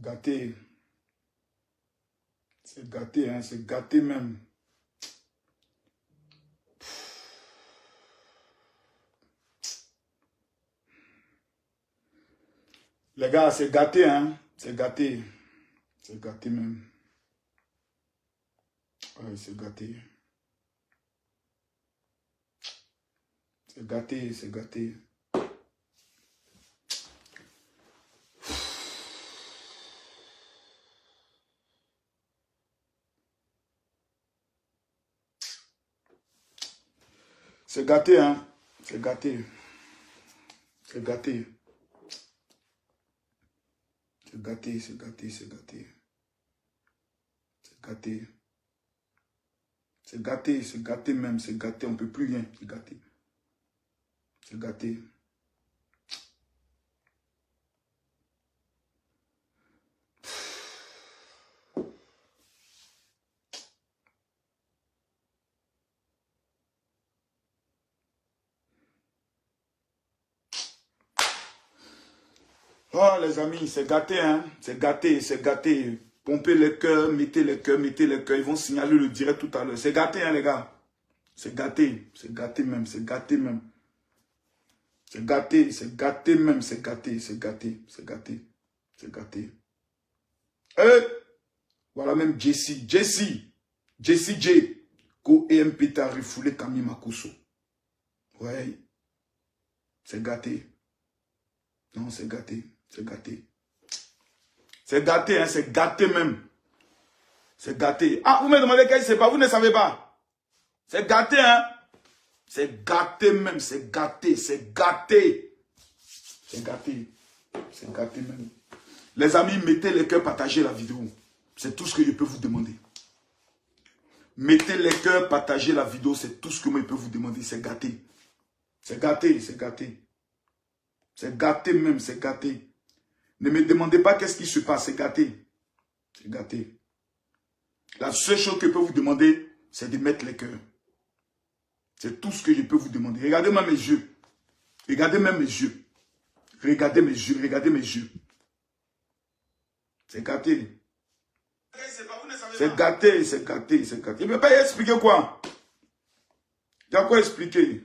gâté. C'est gâté, hein, c'est gâté même. Les gars, c'est gâté, hein. C'est gâté. C'est gâté même. Ouais, c'est gâté. C'est gâté, c'est gâté. C'est gâté, hein. C'est gâté. C'est gâté. C'est gâté, c'est gâté, c'est gâté. C'est gâté. C'est gâté, c'est gâté même, c'est gâté. On ne peut plus rien, c'est gâté. C'est gâté. Oh les amis, c'est gâté, hein. C'est gâté, c'est gâté. Pompez les cœurs, mettez les cœurs, mettez les cœurs. Ils vont signaler le direct tout à l'heure. C'est gâté, hein les gars. C'est gâté même, c'est gâté même. C'est gâté même, c'est gâté, c'est gâté, c'est gâté, c'est gâté. Voilà même Jessie J. Ko EMP t'a refoulé Camille Makosso. Ouais. C'est gâté. Non, c'est gâté. C'est gâté. C'est gâté, hein, c'est gâté même. C'est gâté. Ah, vous me demandez qu'est-ce que c'est pas, vous ne savez pas. C'est gâté, hein. C'est gâté même, c'est gâté, c'est gâté. C'est gâté. C'est gâté même. Les amis, mettez les cœurs, partagez la vidéo. C'est tout ce que je peux vous demander. Mettez les cœurs, partagez la vidéo, c'est tout ce que moi je peux vous demander. C'est gâté. C'est gâté, c'est gâté. C'est gâté même, c'est gâté. Ne me demandez pas qu'est-ce qui se passe, c'est gâté. C'est gâté. La seule chose que je peux vous demander, c'est de mettre les cœurs. C'est tout ce que je peux vous demander. Regardez même mes yeux. Regardez même mes yeux. Regardez mes yeux, regardez mes yeux. C'est gâté. C'est gâté, c'est gâté, c'est gâté. Il ne peut pas y expliquer quoi. Il y a quoi expliquer.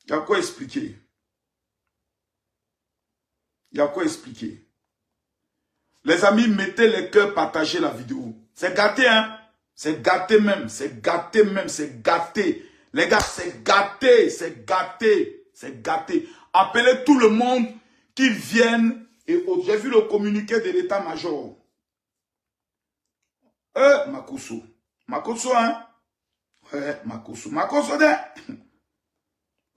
Il y a quoi expliquer. Il y a quoi expliquer. Les amis, mettez les cœurs, partagez la vidéo. C'est gâté, hein. C'est gâté même, c'est gâté même, c'est gâté. Les gars, c'est gâté, c'est gâté, c'est gâté. Appelez tout le monde qui vienne. Et j'ai vu le communiqué de l'état-major. Makosso. Makosso, hein? Ouais, Makosso. Makosso,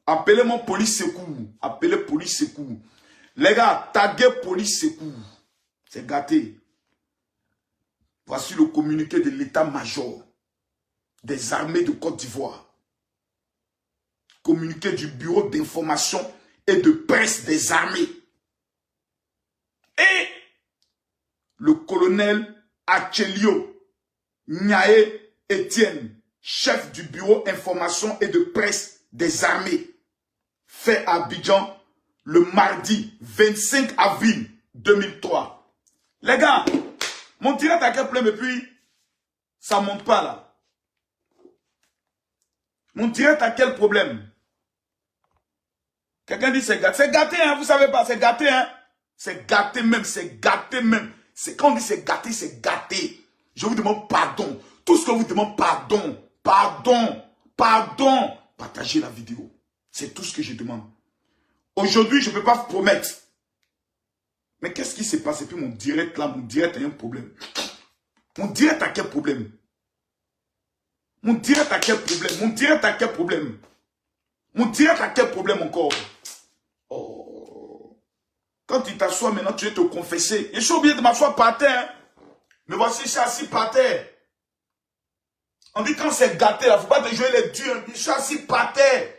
appelez mon police secours. Appelez police secours. Les gars, taguez police secours. C'est gâté. Voici le communiqué de l'état-major des armées de Côte d'Ivoire. Communiqué du bureau d'information et de presse des armées. Et le colonel Achelio Niaé Etienne, chef du bureau information et de presse des armées, fait à Abidjan le mardi 25 avril 2003. Les gars, mon direct à quel problème et puis ça ne monte pas là. Mon direct à quel problème? Quelqu'un dit c'est gâté. C'est gâté, hein, vous savez pas, c'est gâté, hein. C'est gâté même, c'est gâté même. Quand on dit c'est gâté, c'est gâté. Je vous demande pardon. Tout ce que vous demande, pardon. Pardon. Pardon. Partagez la vidéo. C'est tout ce que je demande. Aujourd'hui, je ne peux pas vous promettre. Mais qu'est-ce qui s'est passé? Puis mon direct là, mon direct a un problème. Mon direct a quel problème? Mon direct a quel problème? Mon direct a quel problème? Mon direct a quel problème encore? Oh. Quand tu t'assois maintenant, tu veux te confesser. Je suis obligé de m'asseoir par terre. Mais voici, je suis assis par terre. On dit quand c'est gâté, il ne faut pas te jouer les durs. Je suis assis par terre.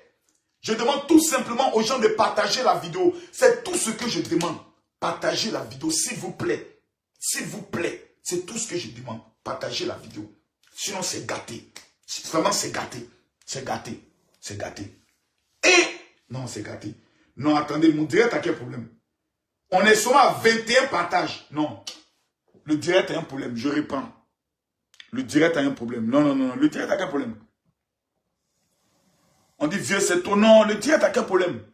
Je demande tout simplement aux gens de partager la vidéo. C'est tout ce que je demande. Partagez la vidéo, s'il vous plaît. S'il vous plaît. C'est tout ce que je demande. Partagez la vidéo. Sinon, c'est gâté. Vraiment, c'est gâté. C'est gâté. C'est gâté. Et, non, c'est gâté. Non, attendez, mon direct a quel problème? On est seulement à 21 partages. Non. Le direct a un problème. Je réponds. Le direct a un problème. Non, non, non. Le direct a un problème. On dit, vieux, c'est ton nom. Le direct a un problème.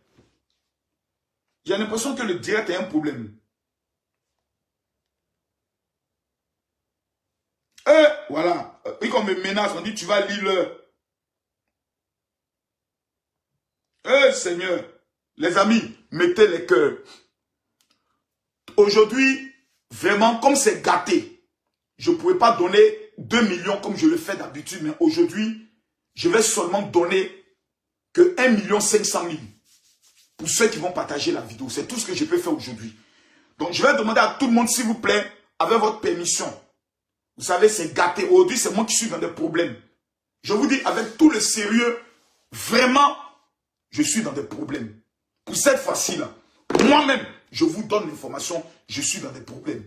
J'ai l'impression que le direct a un problème. Voilà. Et qu'on me menace, on dit, tu vas lire le... Seigneur. Les amis, mettez les cœurs. Aujourd'hui, vraiment, comme c'est gâté, je ne pourrais pas donner 2 millions comme je le fais d'habitude, mais aujourd'hui, je vais seulement donner que 1 500 000 pour ceux qui vont partager la vidéo. C'est tout ce que je peux faire aujourd'hui. Donc, je vais demander à tout le monde, s'il vous plaît, avec votre permission. Vous savez, c'est gâté. Aujourd'hui, c'est moi qui suis dans des problèmes. Je vous dis, avec tout le sérieux, vraiment, je suis dans des problèmes. Pour cette fois-ci-là, moi-même, je vous donne l'information, je suis dans des problèmes.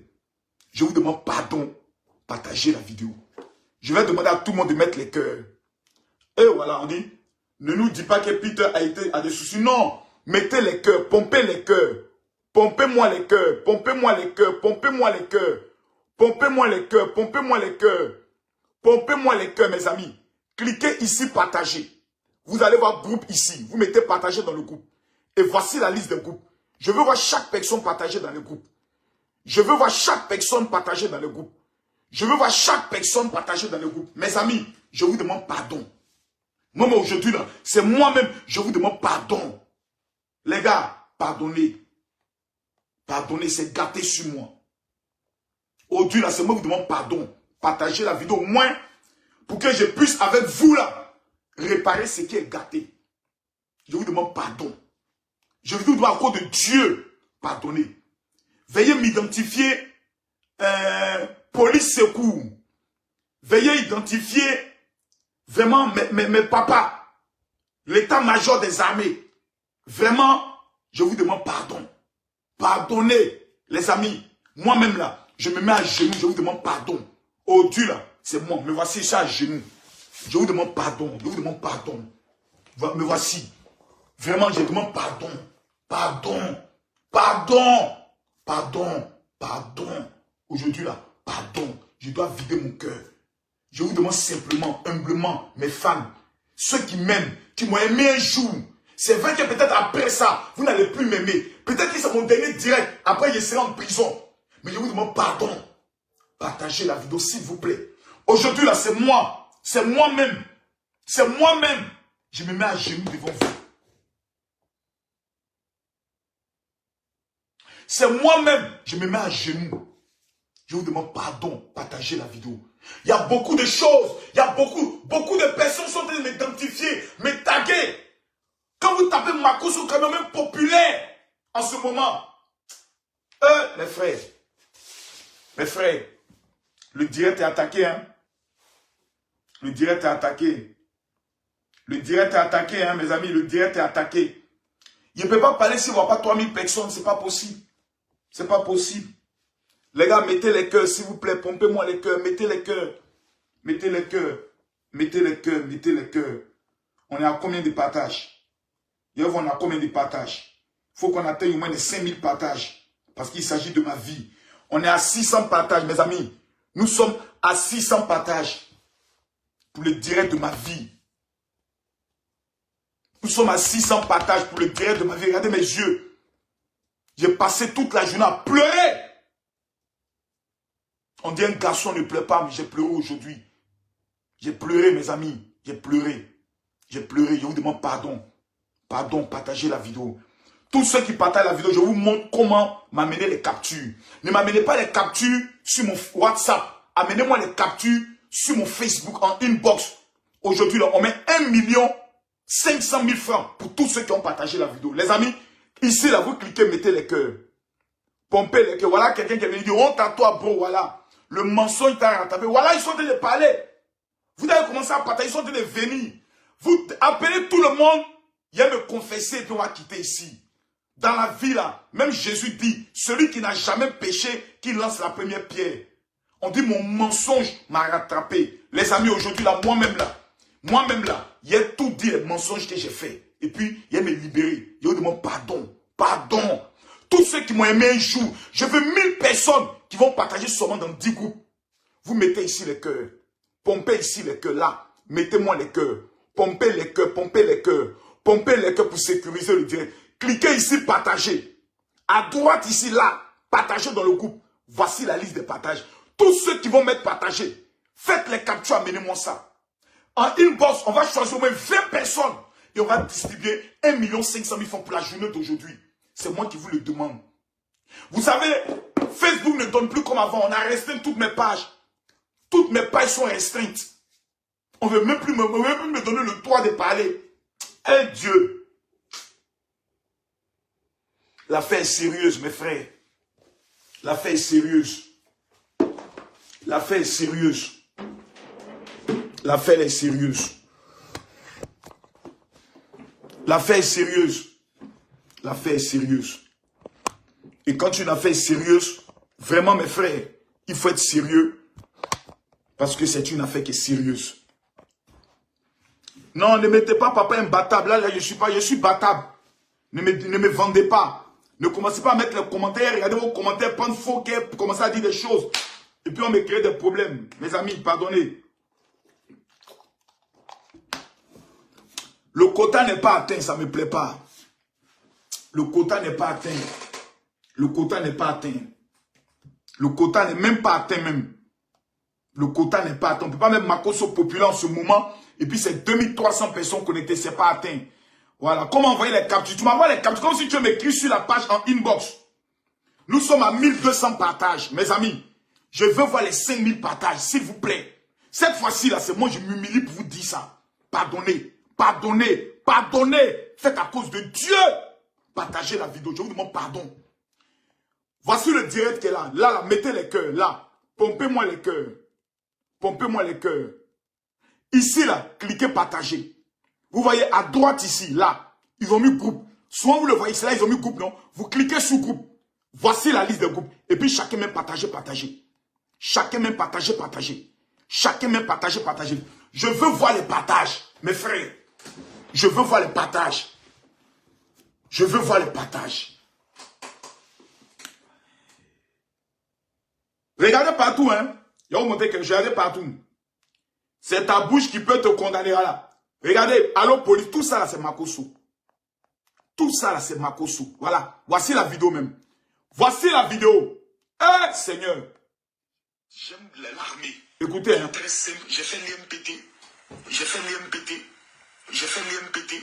Je vous demande pardon, partagez la vidéo. Je vais demander à tout le monde de mettre les cœurs. Et voilà, on dit, ne nous dis pas que Peter a des soucis. Non, mettez les cœurs, pompez les cœurs. Pompez-moi les cœurs, pompez-moi les cœurs, pompez-moi les cœurs. Pompez-moi les cœurs, pompez-moi les cœurs. Pompez-moi les cœurs, mes amis. Cliquez ici, partagez. Vous allez voir groupe ici. Vous mettez partager dans le groupe. Et voici la liste des groupes. Je veux voir chaque personne partager dans le groupe. Je veux voir chaque personne partager dans le groupe. Je veux voir chaque personne partager dans le groupe. Mes amis, je vous demande pardon. Moi, aujourd'hui, là, c'est moi-même, je vous demande pardon. Les gars, pardonnez. Pardonnez, c'est gâté sur moi. Aujourd'hui, là, c'est moi qui vous demande pardon. Partagez la vidéo au moins pour que je puisse, avec vous, là, réparer ce qui est gâté. Je vous demande pardon. Je vous demande à cause de Dieu, pardonnez. Veuillez m'identifier, police secours. Veuillez identifier vraiment mes papas, l'état-major des armées. Vraiment, je vous demande pardon. Pardonnez, les amis. Moi-même là, je me mets à genoux, je vous demande pardon. Oh Dieu là, c'est moi. Me voici ça à genoux. Je vous demande pardon. Je vous demande pardon. Me voici. Vraiment, je demande pardon. Pardon. Pardon. Pardon. Pardon. Aujourd'hui là, pardon. Je dois vider mon cœur. Je vous demande simplement, humblement, mes femmes, ceux qui m'aiment, qui m'ont aimé un jour. C'est vrai que peut-être après ça, vous n'allez plus m'aimer. Peut-être que c'est mon dernier direct. Après, je serai en prison. Mais je vous demande pardon. Partagez la vidéo, s'il vous plaît. Aujourd'hui, là, c'est moi. C'est moi-même. C'est moi-même. Je me mets à genoux devant vous. C'est moi-même. Je me mets à genoux. Je vous demande pardon. Partagez la vidéo. Il y a beaucoup de choses. Il y a beaucoup de personnes qui sont en train de m'identifier, me taguer. Quand vous tapez Makosso, quand même populaire en ce moment. Mes frères, le direct est attaqué, hein. Le direct est attaqué. Le direct est attaqué, hein, mes amis, le direct est attaqué. Il ne peut pas parler s'il ne voit pas 3000 personnes, c'est pas possible. C'est pas possible. Les gars, mettez les cœurs, s'il vous plaît, pompez-moi les cœurs, mettez les cœurs. Mettez les cœurs. Mettez les cœurs, mettez les cœurs. On est à combien de partages? On a combien de partages? Il faut qu'on atteigne au moins les 5000 partages. Parce qu'il s'agit de ma vie. On est à 600 partages, mes amis. Nous sommes à 600 partages. Pour le direct de ma vie. Nous sommes à 600 partages pour le direct de ma vie. Regardez mes yeux. J'ai passé toute la journée à pleurer. On dit un garçon ne pleure pas, mais j'ai pleuré aujourd'hui. J'ai pleuré, mes amis. J'ai pleuré. J'ai pleuré. Je vous demande pardon. Pardon, partagez la vidéo. Tous ceux qui partagent la vidéo, je vous montre comment m'amener les captures. Ne m'amenez pas les captures sur mon WhatsApp. Amenez-moi les captures sur mon Facebook en inbox. Aujourd'hui, on met 1 500 000 francs pour tous ceux qui ont partagé la vidéo. Les amis, ici, là, vous cliquez, mettez les cœurs. Pompez les cœurs. Voilà quelqu'un qui vient dire, honte à toi, bro, voilà. Le mensonge t'a rattrapé. Voilà, ils sont en train de parler. Vous avez commencé à partager, ils sont en train de venir. Vous appelez tout le monde. Il y a me confesser et puis on va quitter ici. Dans la vie là, même Jésus dit, celui qui n'a jamais péché, qui lance la première pierre. On dit mon mensonge m'a rattrapé. Les amis, aujourd'hui là, moi-même là, il y a tout dit les mensonges que j'ai fait. Et puis, il y a me libérer. Je vous demande pardon. Pardon. Tous ceux qui m'ont aimé un jour, je veux 1000 personnes qui vont partager seulement dans 10 groupes. Vous mettez ici les cœurs. Pompez ici les cœurs, là. Mettez-moi les cœurs. Pompez les cœurs, pompez les cœurs. Pompez les cœurs pour sécuriser le direct. Cliquez ici, partagez. À droite, ici, là. Partagez dans le groupe. Voici la liste des partages. Tous ceux qui vont mettre partager, faites les captures, amenez-moi ça. En inbox, on va choisir au moins 20 personnes. Et on va distribuer 1 500 000 francs pour la journée d'aujourd'hui. C'est moi qui vous le demande. Vous savez, Facebook ne donne plus comme avant. On a restreint toutes mes pages. Toutes mes pages sont restreintes. On ne veut même plus me donner le droit de parler. Eh Dieu. L'affaire est sérieuse, mes frères. L'affaire est sérieuse. L'affaire est sérieuse. L'affaire est sérieuse. L'affaire est sérieuse. L'affaire est sérieuse. Et quand une affaire est sérieuse, vraiment mes frères, il faut être sérieux. Parce que c'est une affaire qui est sérieuse. Non, ne mettez pas papa imbattable. Là, je suis battable. Ne me vendez pas. Ne commencez pas à mettre les commentaires. Regardez vos commentaires, prendre faux cœur, commencer à dire des choses. Et puis on me crée des problèmes. Mes amis, pardonnez. Le quota n'est pas atteint, ça ne me plaît pas. Le quota n'est pas atteint. Le quota n'est pas atteint. Le quota n'est même pas atteint même. Le quota n'est pas atteint. On ne peut pas mettre Makosso populaire en ce moment. Et puis c'est 2300 personnes connectées, c'est pas atteint. Voilà. Comment envoyer les captures? Tu m'envoies les captures comme si tu m'écris sur la page en inbox. Nous sommes à 1200 partages, mes amis. Je veux voir les 5000 partages, s'il vous plaît. Cette fois-ci, là, c'est moi, je m'humilie pour vous dire ça. Pardonnez. Pardonnez, pardonnez. Faites à cause de Dieu. Partagez la vidéo. Je vous demande pardon. Voici le direct qui est là. Là, mettez les cœurs. Là. Pompez-moi les cœurs. Pompez-moi les cœurs. Ici, là, cliquez partager. Vous voyez à droite ici, là. Ils ont mis groupe. Soit vous le voyez, c'est là, ils ont mis groupe, non? Vous cliquez sur groupe. Voici la liste des groupes. Et puis chacun même partager, partager. Chacun même partager, partager. Chacun même partager, partager. Je veux voir les partages, mes frères. Je veux voir les partages. Je veux voir les partages. Regardez partout, hein. Il va vous montrer que je regarde partout. C'est ta bouche qui peut te condamner là. Regardez, allô police, tout ça là c'est Makosso. Tout ça là c'est Makosso. Voilà, voici la vidéo même. Voici la vidéo. Eh Seigneur. J'aime l'armée. Écoutez, hein. Très simple, j'ai fait l'IMPT. J'ai fait l'IMPT. J'ai fait l'IMPT.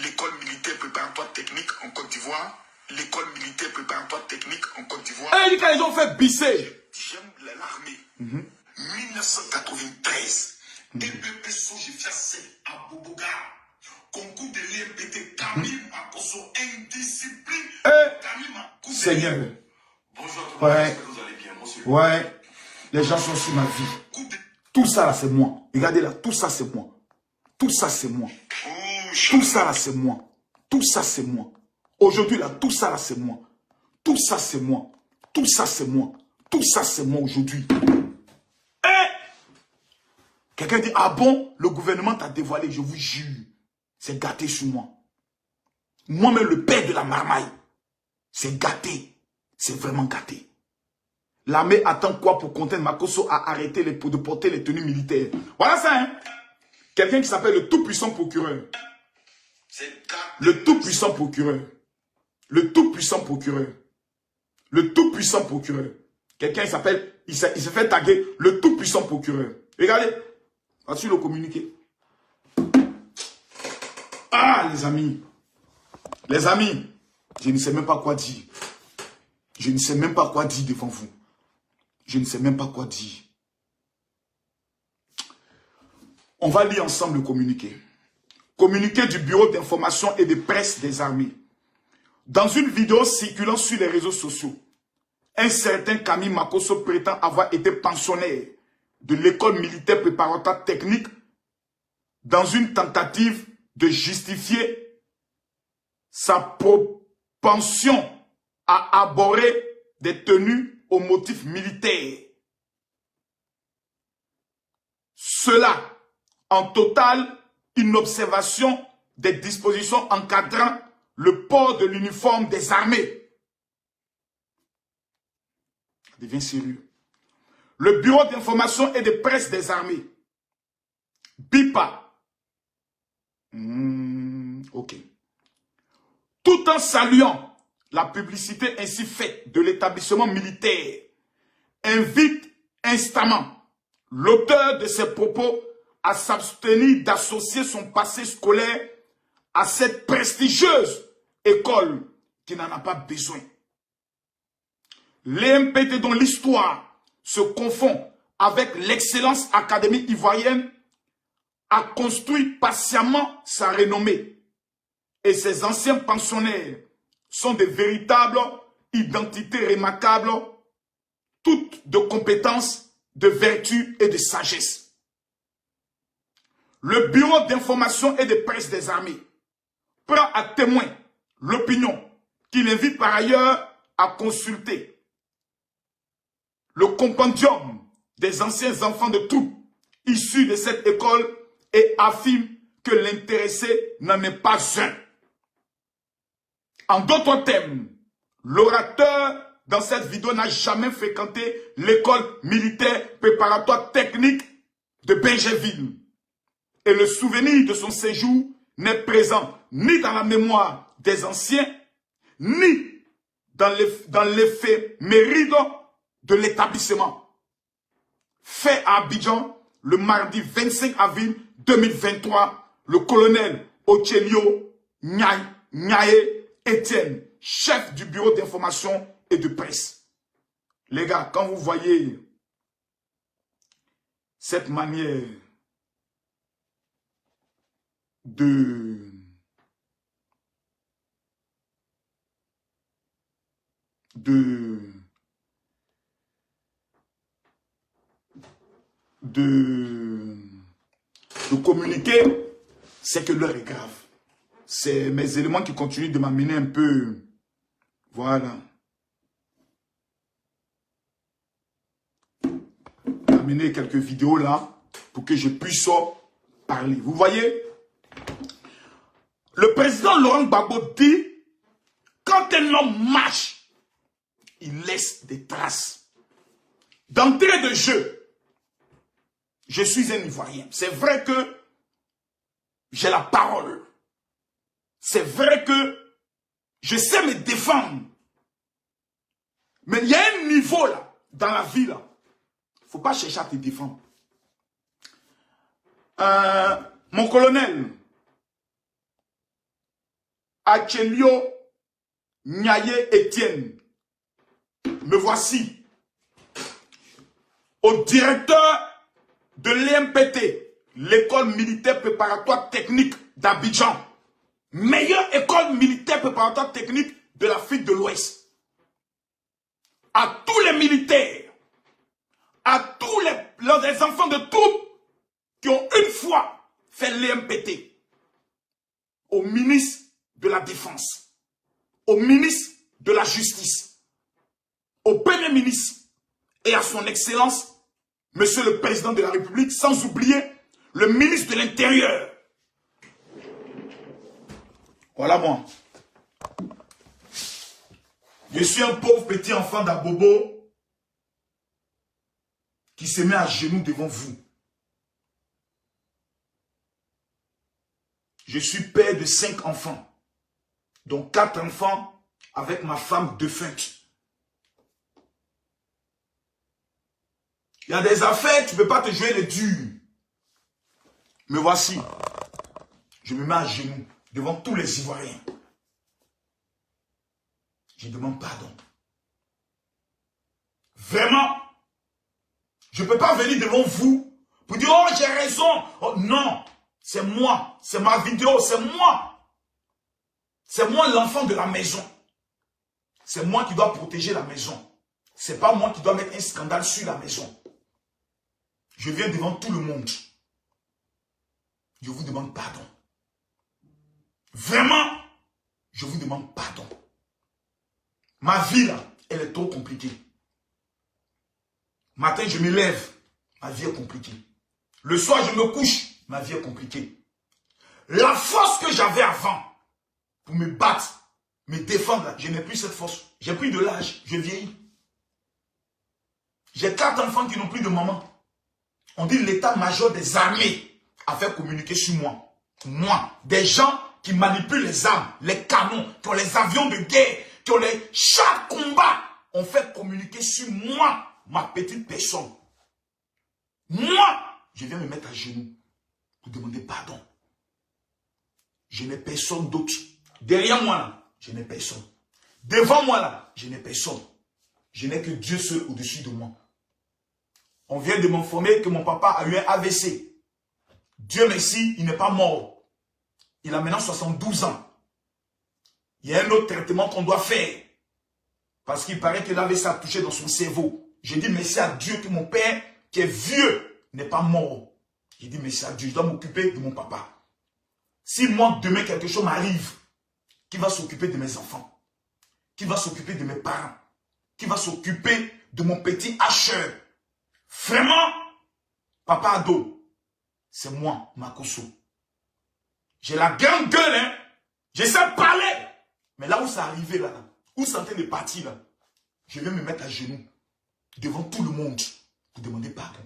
L'école militaire préparatoire technique en Côte d'Ivoire. L'école militaire préparatoire technique en Côte d'Ivoire. Eh, quand ils ont fait bisser. J'aime l'armée. 1993. EPPSO, j'ai fait 7 à Boboga. Concours de l'IMPT. Camille Makosso, indiscipline. Camille Makosso. Seigneur. Bonjour à tout le monde. J'espère que vous allez bien. Monsieur. Ouais. Les gens sont sur ma vie. Tout ça là, c'est moi. Regardez là, tout ça c'est moi. Tout ça c'est moi. Tout ça là, c'est moi. Tout ça c'est moi. Aujourd'hui là, tout ça là, c'est moi. Tout ça c'est moi. Tout ça c'est moi. Tout ça c'est moi aujourd'hui. Quelqu'un dit, ah bon, le gouvernement t'a dévoilé, je vous jure. C'est gâté sur moi. Moi-même, le père de la marmaille. C'est gâté. C'est vraiment gâté. L'armée attend quoi pour contraindre Makosso à arrêter de porter les tenues militaires? Voilà ça, hein. Quelqu'un qui s'appelle le tout-puissant procureur. Le tout-puissant procureur. Le tout-puissant procureur. Le tout-puissant procureur. Quelqu'un il s'appelle, il s'est fait taguer le tout-puissant procureur. Regardez. Voici le communiqué. Ah, les amis. Les amis, je ne sais même pas quoi dire. Je ne sais même pas quoi dire devant vous. Je ne sais même pas quoi dire. On va lire ensemble le communiqué. Communiqué du Bureau d'information et de presse des armées. Dans une vidéo circulant sur les réseaux sociaux, un certain Camille Makosso prétend avoir été pensionnaire de l'école militaire préparatoire technique dans une tentative de justifier sa propension à arborer des tenues aux motifs militaires. Cela en totale inobservation des dispositions encadrant le port de l'uniforme des armées. Deviens sérieux. Le Bureau d'information et de presse des armées. BIPA. Ok. Tout en saluant la publicité ainsi faite de l'établissement militaire, invite instamment l'auteur de ces propos à s'abstenir d'associer son passé scolaire à cette prestigieuse école qui n'en a pas besoin. L'EMPT dont l'histoire se confond avec l'excellence académique ivoirienne a construit patiemment sa renommée et ses anciens pensionnaires sont de véritables identités remarquables, toutes de compétences, de vertu et de sagesse. Le Bureau d'information et de presse des armées prend à témoin l'opinion qu'il invite par ailleurs à consulter le compendium des anciens enfants de troupes issus de cette école et affirme que l'intéressé n'en est pas un. En d'autres termes, l'orateur dans cette vidéo n'a jamais fréquenté l'école militaire préparatoire technique de Benjerville. Et le souvenir de son séjour n'est présent ni dans la mémoire des anciens, ni dans l'éphéméride de l'établissement. Fait à Abidjan, le mardi 25 avril 2023, le colonel Ochelio Nyaye Etienne, chef du bureau d'information et de presse. Les gars, quand vous voyez cette manière de communiquer, c'est que l'heure est grave. C'est mes éléments qui continuent de m'amener un peu. Voilà. Amener quelques vidéos là pour que je puisse parler. Vous voyez, le président Laurent Gbagbo dit, quand un homme marche, il laisse des traces. D'entrée de jeu, je suis un Ivoirien. C'est vrai que j'ai la parole. C'est vrai que je sais me défendre. Mais il y a un niveau là, dans la vie là. Il ne faut pas chercher à te défendre. Mon colonel, Achelio Nyaye Etienne, me voici au directeur de l'EMPT, l'école militaire préparatoire technique d'Abidjan, meilleure école militaire préparatoire technique de l'Afrique de l'Ouest. À tous les militaires, à tous les enfants de troupes qui ont une fois fait l'EMPT, au ministre de la Défense, au ministre de la Justice, au Premier ministre et à son Excellence, Monsieur le Président de la République, sans oublier le ministre de l'Intérieur. Voilà moi. Je suis un pauvre petit enfant d'Abobo qui se met à genoux devant vous. Je suis père de 5 enfants, dont 4 enfants avec ma femme défunte. Il y a des affaires, tu ne peux pas te jouer les durs. Me voici. Je me mets à genoux devant tous les Ivoiriens. Je demande pardon. Vraiment, je ne peux pas venir devant vous pour dire « Oh, j'ai raison !» Oh, non, c'est moi, c'est ma vidéo, c'est moi. C'est moi l'enfant de la maison. C'est moi qui dois protéger la maison. Ce n'est pas moi qui dois mettre un scandale sur la maison. Je viens devant tout le monde. Je vous demande pardon. Vraiment, je vous demande pardon. Ma vie, là, elle est trop compliquée. Matin, je me lève, ma vie est compliquée. Le soir, je me couche, ma vie est compliquée. La force que j'avais avant pour me battre, me défendre, je n'ai plus cette force. J'ai pris de l'âge, je vieillis. J'ai 4 enfants qui n'ont plus de maman. On dit l'état-major des armées a fait communiquer sur moi. Moi, des gens qui manipulent les armes, les canons, qui ont les avions de guerre, qui ont les chars de combat, ont fait communiquer sur moi, ma petite personne. Moi, je viens me mettre à genoux pour demander pardon. Je n'ai personne d'autre. Derrière moi, là, je n'ai personne. Devant moi, là, je n'ai personne. Je n'ai que Dieu seul au-dessus de moi. On vient de m'informer que mon papa a eu un AVC. Dieu merci, il n'est pas mort. Il a maintenant 72 ans. Il y a un autre traitement qu'on doit faire. Parce qu'il paraît que l'AVC a touché dans son cerveau. J'ai dit merci à Dieu que mon père, qui est vieux, n'est pas mort. J'ai dit merci à Dieu, je dois m'occuper de mon papa. Si moi, demain, quelque chose m'arrive, qui va s'occuper de mes enfants? Qui va s'occuper de mes parents? Qui va s'occuper de mon petit hacheur? Vraiment, Papa Ado, c'est moi, Makosso. J'ai la grande gueule, hein. Je sais parler. Mais là où ça arrivé, là, où ça en train de partir, là, je vais me mettre à genoux devant tout le monde pour demander pardon.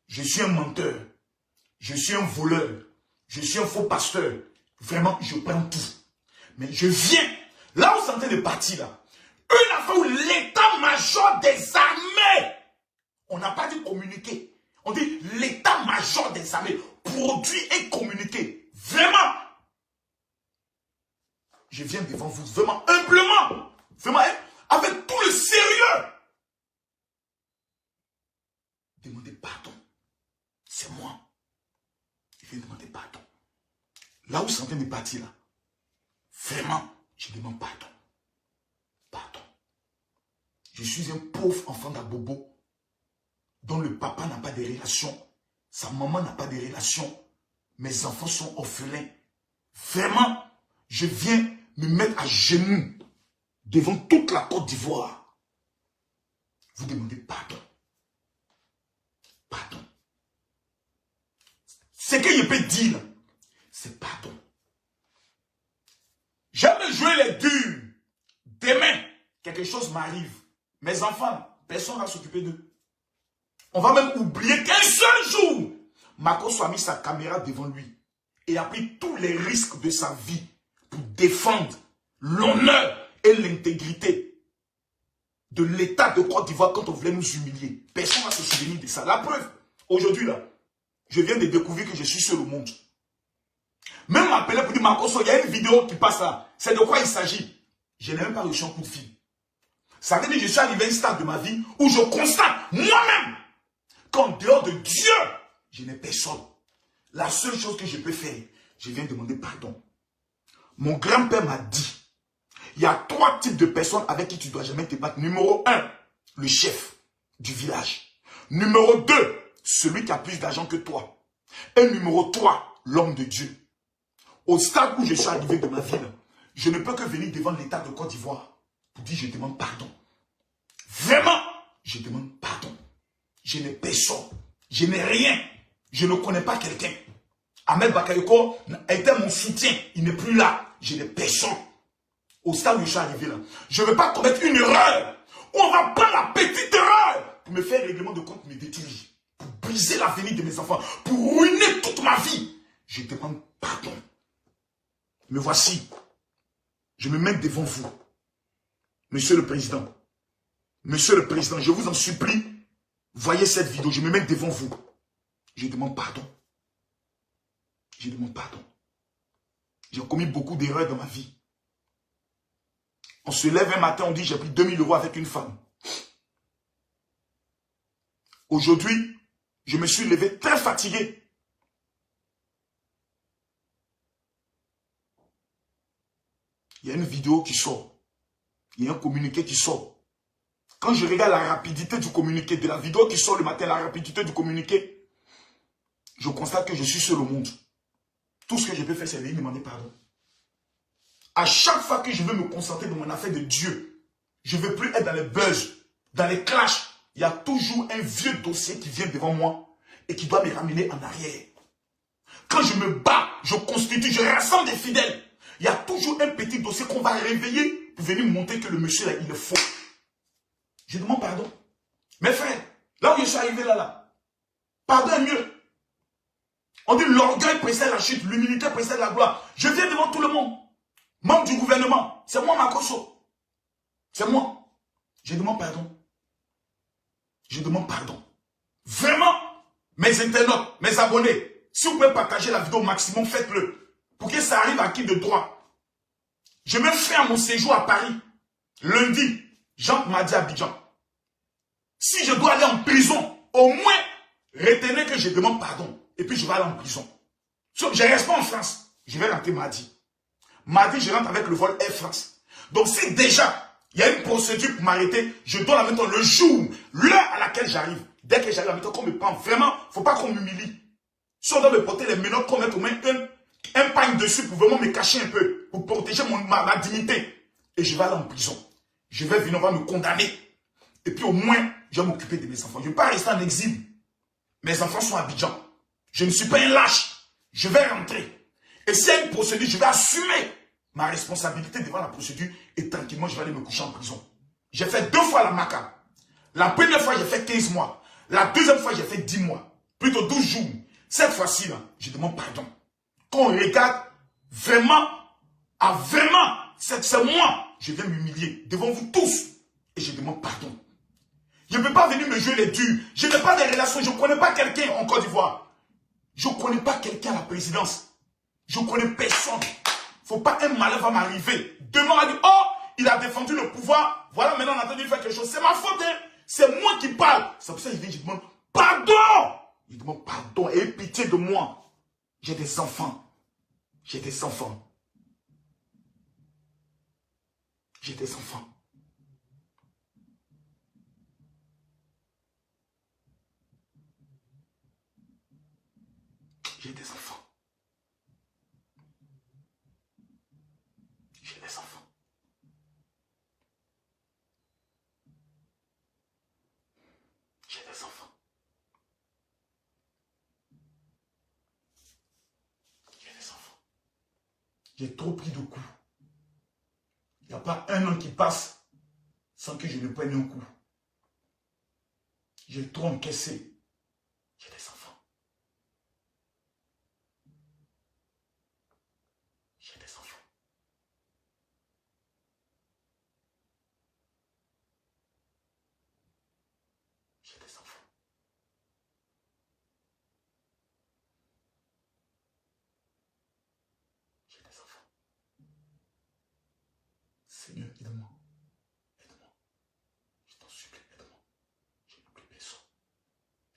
Je suis un menteur. Je suis un voleur. Je suis un faux pasteur. Vraiment, je prends tout. Mais je viens, là où c'est en train de partir, là, une affaire où l'état-major des armées, on n'a pas dit communiquer. On dit l'état-major des armées produit et communiquer. Vraiment. Je viens devant vous, vraiment, humblement. Vraiment, avec tout le sérieux. Demandez pardon. C'est moi. Je viens demander pardon. Là où c'est en train de partir, là, vraiment, je demande pardon. Pardon. Je suis un pauvre enfant d'Abobo dont le papa n'a pas de relation, sa maman n'a pas de relation, mes enfants sont orphelins. Vraiment, je viens me mettre à genoux devant toute la Côte d'Ivoire. Vous demandez pardon. Pardon. Ce que je peux dire, c'est pardon. J'aime jouer les durs. Demain, quelque chose m'arrive. Mes enfants, personne ne va s'occuper d'eux. On va même oublier qu'un seul jour, Makosso a mis sa caméra devant lui et a pris tous les risques de sa vie pour défendre l'honneur et l'intégrité de l'État de Côte d'Ivoire quand on voulait nous humilier. Personne ne va se souvenir de ça. La preuve, aujourd'hui là, je viens de découvrir que je suis seul au monde. Même m'appeler pour dire Makosso, il y a une vidéo qui passe là. C'est de quoi il s'agit? Je n'ai même pas reçu un coup de fil. Ça veut dire que je suis arrivé à un stade de ma vie où je constate moi-même qu'en dehors de Dieu, je n'ai personne. La seule chose que je peux faire, je viens demander pardon. Mon grand-père m'a dit, il y a 3 types de personnes avec qui tu ne dois jamais te battre. Numéro 1, le chef du village. Numéro 2, celui qui a plus d'argent que toi. Et numéro 3, l'homme de Dieu. Au stade où je suis arrivé de ma vie, je ne peux que venir devant l'État de Côte d'Ivoire pour dire je demande pardon. Vraiment, je demande pardon. Je n'ai personne. Je n'ai rien. Je ne connais pas quelqu'un. Ahmed Bakayoko était mon soutien. Il n'est plus là. Je n'ai personne. Au stade où je suis arrivé là, je ne veux pas commettre une erreur. On va prendre la petite erreur pour me faire un règlement de compte, me détruire. Pour briser l'avenir de mes enfants. Pour ruiner toute ma vie. Je demande pardon. Me voici. Je me mets devant vous. Monsieur le Président. Monsieur le Président, je vous en supplie. Voyez cette vidéo. Je me mets devant vous. Je demande pardon. Je demande pardon. J'ai commis beaucoup d'erreurs dans ma vie. On se lève un matin, on dit j'ai pris 2000 € avec une femme. Aujourd'hui, je me suis levé très fatigué. Il y a une vidéo qui sort. Il y a un communiqué qui sort. Quand je regarde la rapidité du communiqué, de la vidéo qui sort le matin, la rapidité du communiqué, je constate que je suis seul au monde. Tout ce que je peux faire, c'est lui demander pardon. À chaque fois que je veux me concentrer dans mon affaire de Dieu, je ne veux plus être dans les buzz, dans les clashs. Il y a toujours un vieux dossier qui vient devant moi et qui doit me ramener en arrière. Quand je me bats, je constitue, je rassemble des fidèles. Il y a toujours un petit dossier qu'on va réveiller pour venir montrer que le monsieur là, il est faux. Je demande pardon. Mes frères, là où je suis arrivé là, pardon est mieux. On dit l'orgueil précède la chute, l'humilité précède la gloire. Je viens devant tout le monde. Membre du gouvernement, c'est moi Makosso. C'est moi. Je demande pardon. Je demande pardon. Vraiment, mes internautes, mes abonnés, si vous pouvez partager la vidéo au maximum, faites-le. Pour que ça arrive à qui de droit. Je me fais à mon séjour à Paris. Lundi, Jean m'a dit à Abidjan. Si je dois aller en prison, au moins, retenez que je demande pardon. Et puis je vais aller en prison. Je ne reste pas en France. Je vais rentrer mardi. Mardi, je rentre avec le vol Air France. Donc si déjà, il y a une procédure pour m'arrêter, je dois la mettre le jour, l'heure à laquelle j'arrive. Dès que j'arrive, la mettre qu'on me prend. Vraiment, il ne faut pas qu'on m'humilie. Si on doit me porter les menottes, qu'on mette au moins un pagne dessus pour vraiment me cacher un peu, pour protéger ma dignité. Et je vais aller en prison. Je vais venir, on va me condamner. Et puis au moins, je vais m'occuper de mes enfants. Je ne vais pas rester en exil. Mes enfants sont à Abidjan. Je ne suis pas un lâche. Je vais rentrer. Et s'il y a une procédure, je vais assumer ma responsabilité devant la procédure et tranquillement, je vais aller me coucher en prison. J'ai fait 2 fois la MACA. La première fois, j'ai fait 15 mois. La deuxième fois, j'ai fait 10 mois. Plutôt 12 jours. Cette fois-ci, là, je demande pardon. Qu'on regarde vraiment, c'est moi, je viens m'humilier devant vous tous. Et je demande pardon. Je ne peux pas venir me jouer les durs. Je n'ai pas de relations. Je ne connais pas quelqu'un en Côte d'Ivoire. Je ne connais pas quelqu'un à la présidence. Je ne connais personne. Il ne faut pas un malheur va m'arriver. Demain, on va dire, oh, il a défendu le pouvoir. Voilà, maintenant, on a entendu faire quelque chose. C'est ma faute, hein. C'est moi qui parle. C'est pour ça que je demande pardon. Je demande pardon et pitié de moi. J'ai des enfants. J'ai des enfants. J'ai des enfants. J'ai des enfants. J'ai des enfants. J'ai des enfants. J'ai des enfants. J'ai trop pris de coups. Il n'y a pas un an qui passe sans que je ne prenne un coup. J'ai trop encaissé. J'ai des enfants. J'ai des enfants. J'ai des enfants. J'ai des enfants. Seigneur, aide-moi. Aide-moi. Je t'en supplie, aide-moi. Je n'ai plus personne.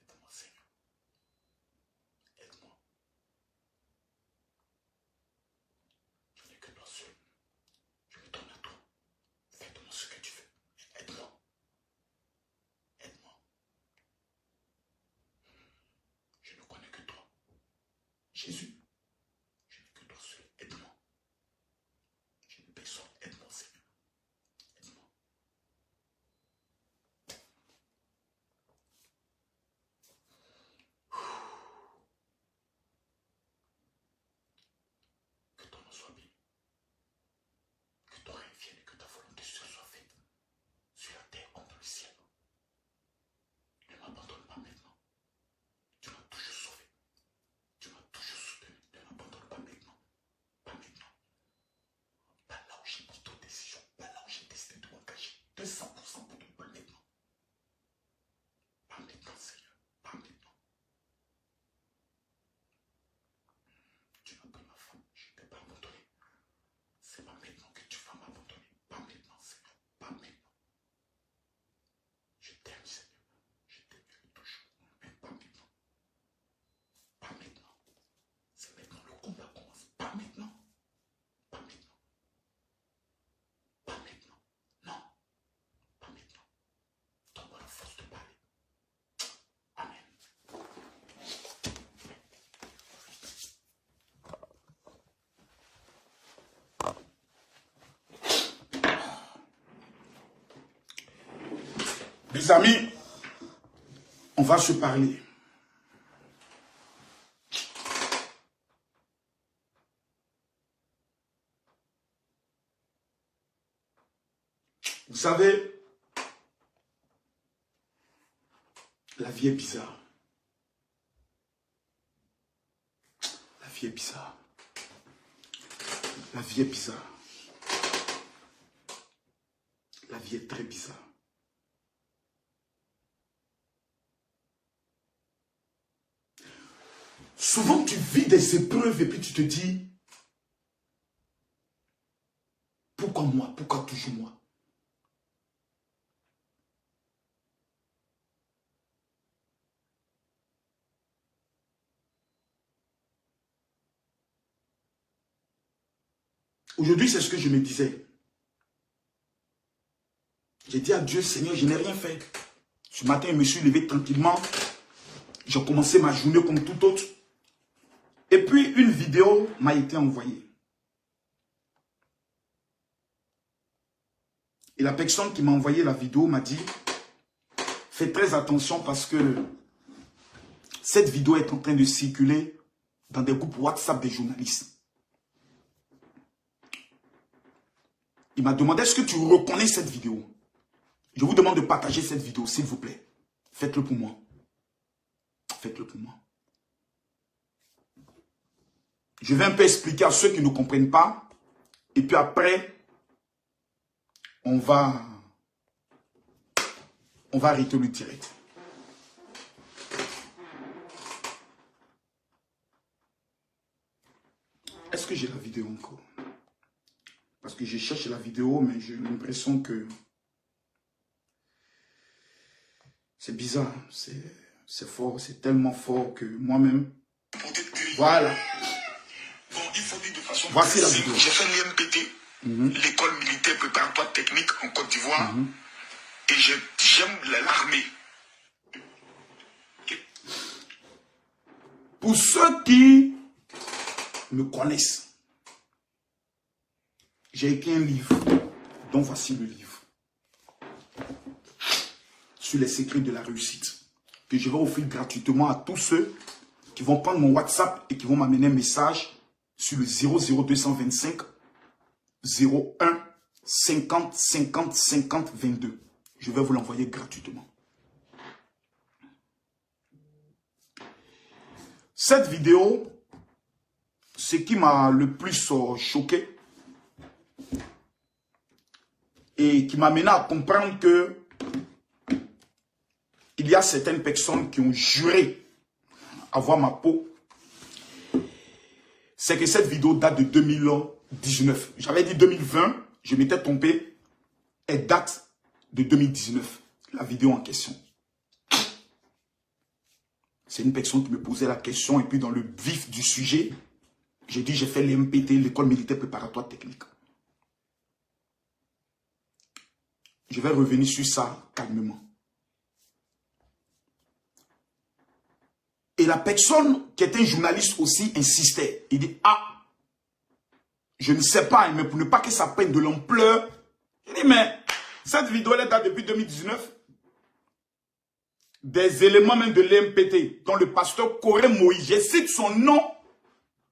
Aide-moi, Seigneur. Aide-moi. Je n'ai que toi seul. Je me donne à toi. Fais de moi ce que tu veux. Aide-moi. Aide-moi. Je ne connais que toi. Jésus, je n'ai que toi seul. Aide-moi. Je n'ai personne. Aide-moi, Seigneur. Aide-moi. Que ton nom soit béni. Que ton règne vienne et que ta volonté soit faite. Sur la terre comme dans le ciel. Ne m'abandonne pas maintenant. Tu m'as toujours sauvé. Tu m'as toujours soutenu. Ne m'abandonne pas maintenant. Pas maintenant. Pas là où j'ai pris toute décision. Pas là où j'ai décidé de m'engager. 200% pour ton pas maintenant. Pas maintenant, Seigneur. Pas maintenant. Tu m'as pris ma femme. Je ne t'ai pas abandonné. C'est pas maintenant que tu vas m'abandonner. Pas maintenant, Seigneur. Pas maintenant. Je t'aime, Seigneur. Je t'aimerai toujours. Mais pas maintenant. Pas maintenant. C'est maintenant le combat commence. Pas maintenant. Pas maintenant. Pas maintenant. Non. Pas maintenant. Donne-moi la force de parler. Amen. Les amis, on va se parler. Vous savez, La vie est bizarre. La vie est bizarre. La vie est bizarre. La vie est très bizarre. Souvent, tu vis des épreuves et puis tu te dis, pourquoi moi? Pourquoi toujours moi? Aujourd'hui, c'est ce que je me disais. J'ai dit à Dieu, Seigneur, je n'ai rien fait. Ce matin, je me suis levé tranquillement. J'ai commencé ma journée comme tout autre. Et puis, une vidéo m'a été envoyée. Et la personne qui m'a envoyé la vidéo m'a dit, fais très attention parce que cette vidéo est en train de circuler dans des groupes WhatsApp des journalistes. Il m'a demandé, est-ce que tu reconnais cette vidéo? Je vous demande de partager cette vidéo, s'il vous plaît. Faites-le pour moi. Faites-le pour moi. Je vais un peu expliquer à ceux qui ne comprennent pas. Et puis après, on va arrêter le direct. Est-ce que j'ai la vidéo encore? Parce que je cherche la vidéo, mais j'ai l'impression que c'est bizarre. C'est fort, c'est tellement fort que moi-même... Voilà. Bon, il faut dire de façon... Voici la vidéo. J'ai fait l'IMPT, l'école militaire préparatoire technique en Côte d'Ivoire. Et j'aime l'armée. Pour ceux qui me connaissent, j'ai écrit un livre, dont voici le livre, sur les secrets de la réussite, que je vais offrir gratuitement à tous ceux qui vont prendre mon WhatsApp et qui vont m'amener un message sur le 00225 01 50 50 50 22. Je vais vous l'envoyer gratuitement. Cette vidéo, ce qui m'a le plus choqué et qui m'a mené à comprendre que il y a certaines personnes qui ont juré avoir ma peau, c'est que cette vidéo date de 2019. J'avais dit 2020, je m'étais trompé. Elle date de 2019, la vidéo en question. C'est une personne qui me posait la question et puis dans le vif du sujet, j'ai dit j'ai fait l'IMPT, l'école militaire préparatoire technique. Je vais revenir sur ça calmement. Et la personne qui était un journaliste aussi insistait. Il dit, ah, je ne sais pas, mais pour ne pas que ça prenne de l'ampleur. Il dit, mais cette vidéo, elle date depuis 2019. Des éléments même de l'IMPT, dont le pasteur Coré Moïse, je cite son nom,